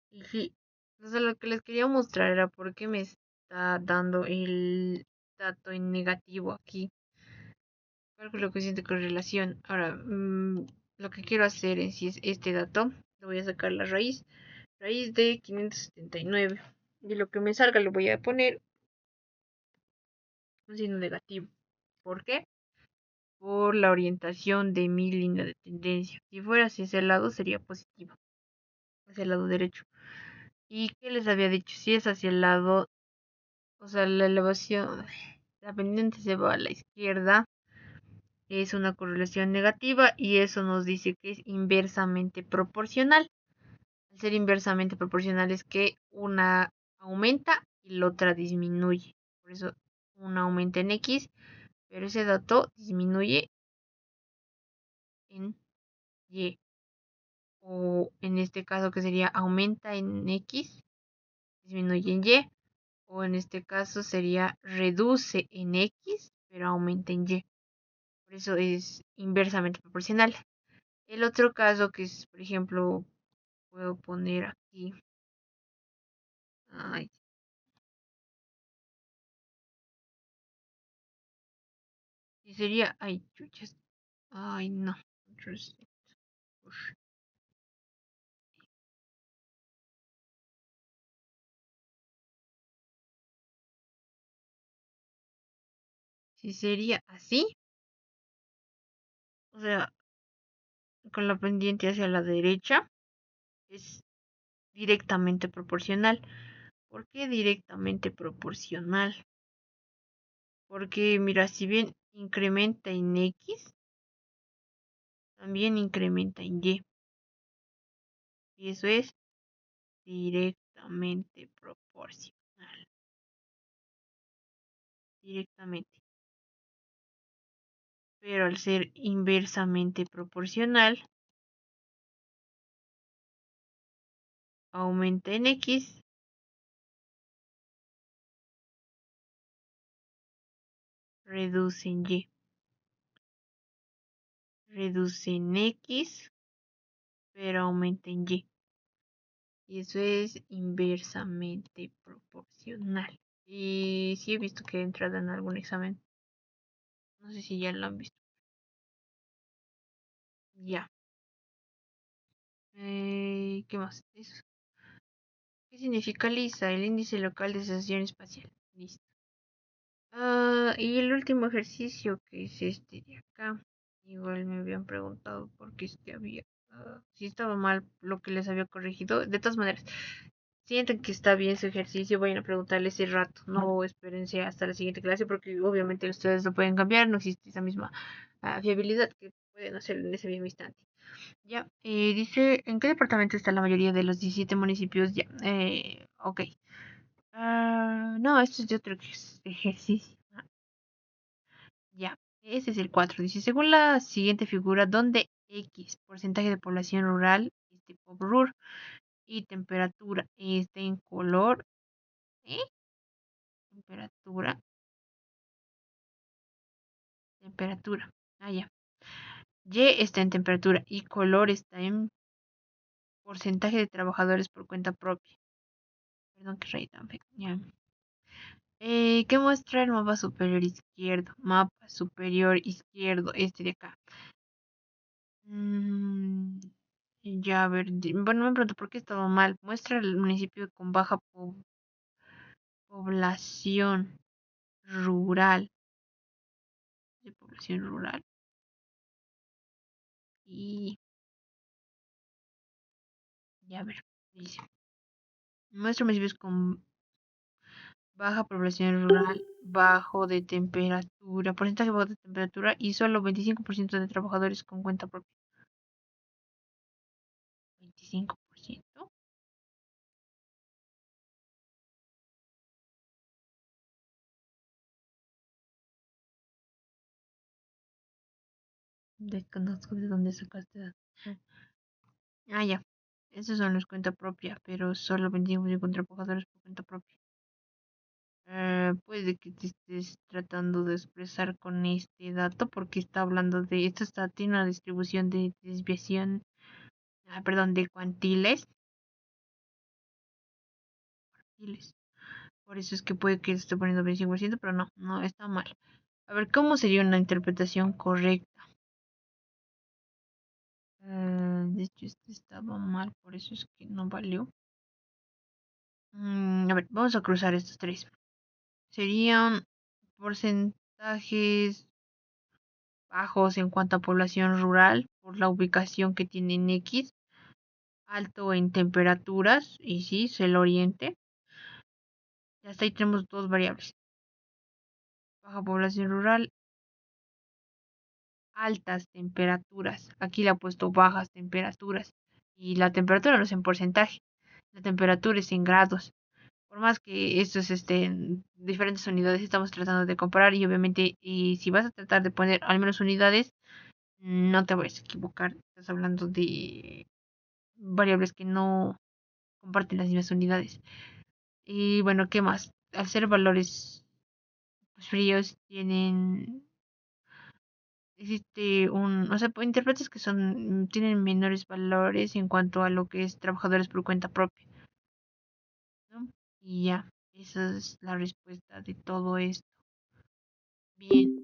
Y sí, entonces lo que les quería mostrar era por qué me está dando el dato en negativo aquí. Cálculo coeficiente de correlación. Ahora, lo que quiero hacer en sí es este dato. Le voy a sacar la raíz. Raíz de 579. Y lo que me salga lo voy a poner un signo negativo. ¿Por qué? Por la orientación de mi línea de tendencia. Si fuera hacia ese lado sería positivo, hacia el lado derecho. ¿Y qué les había dicho? Si es hacia el lado, o sea, la elevación, la pendiente se va a la izquierda, es una correlación negativa y eso nos dice que es inversamente proporcional. Al ser inversamente proporcional es que una aumenta y la otra disminuye. Por eso una aumenta en X, pero ese dato disminuye en Y. O en este caso que sería aumenta en X, disminuye en Y. O en este caso sería reduce en X, pero aumenta en Y. Por eso es inversamente proporcional. El otro caso que es, por ejemplo, puedo poner aquí. Ay, y sería. Ay, chuchas. Ay, no. Si sería así, o sea, con la pendiente hacia la derecha, es directamente proporcional. ¿Por qué directamente proporcional? Porque, mira, si bien incrementa en X, también incrementa en Y. Y eso es directamente proporcional. Directamente. Pero al ser inversamente proporcional, aumenta en X, reduce en Y. Reduce en X, pero aumenta en Y. Y eso es inversamente proporcional. Y sí he visto que he entrado en algún examen. No sé si ya lo han visto. Ya. ¿Qué más? Eso. ¿Qué significa LISA? El índice local de sensación espacial. Listo. Y el último ejercicio que es este de acá. Igual me habían preguntado por qué es que había. Si estaba mal lo que les había corregido. De todas maneras, sienten que está bien su ejercicio, vayan a preguntarle ese rato. No espérense hasta la siguiente clase porque obviamente ustedes lo pueden cambiar. No existe esa misma fiabilidad que pueden hacer en ese mismo instante. Ya, dice, ¿en qué departamento está la mayoría de los 17 municipios? Ya, ok. No, esto es de otro ejercicio. Ya, ese es el 4. Dice, según la siguiente figura, donde X, porcentaje de población rural, es de rur, y temperatura está en color, ¿eh? Temperatura, temperatura. Ya. Y está en temperatura y color está en porcentaje de trabajadores por cuenta propia. Perdón que reí tan feo. Ya. ¿Qué muestra el mapa superior izquierdo? Mapa superior izquierdo, este de acá. Mm, ya, a ver, bueno, me pregunto por qué estaba mal. Muestra el municipio con baja población rural. De población rural. Y, ya, a ver, dice. Muestra municipios con baja población rural, bajo de temperatura, porcentaje bajo de temperatura y solo 25% de trabajadores con cuenta propia. 25% desconozco de dónde sacaste datos. Ah, ya. Esos son los cuenta propia, pero solo 25% con trabajadores por cuenta propia. Puede que te estés tratando de expresar con este dato porque está hablando de, esto está, tiene una distribución de desviación, perdón, de cuantiles. Cuantiles. Por eso es que puede que esté poniendo 25%, pero no, no está mal. A ver, ¿cómo sería una interpretación correcta? De hecho, este estaba mal, por eso es que no valió. A ver, vamos a cruzar estos tres. Serían porcentajes bajos en cuanto a población rural por la ubicación que tiene en X, alto en temperaturas, y sí, es el oriente. Y hasta ahí tenemos dos variables. Baja población rural, altas temperaturas. Aquí le ha puesto bajas temperaturas. Y la temperatura no es en porcentaje, la temperatura es en grados. Por más que estos estén diferentes unidades, estamos tratando de comparar y obviamente y si vas a tratar de poner al menos unidades, no te vayas a equivocar. Estás hablando de variables que no comparten las mismas unidades. Y bueno, ¿qué más? Al ser valores fríos tienen existe un, o sea, interpretas que son tienen menores valores en cuanto a lo que es trabajadores por cuenta propia, ¿no? Y ya, esa es la respuesta de todo esto. Bien,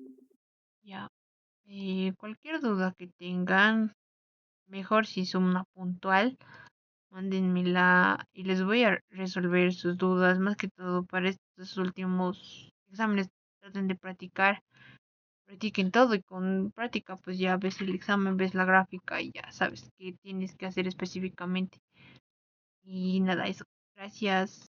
ya. Cualquier duda que tengan, mejor si son una puntual, mándenmela y les voy a resolver sus dudas, más que todo para estos últimos exámenes. Traten de practicar, practiquen todo y con práctica pues ya ves el examen, ves la gráfica y ya sabes qué tienes que hacer específicamente. Y nada, eso. Gracias.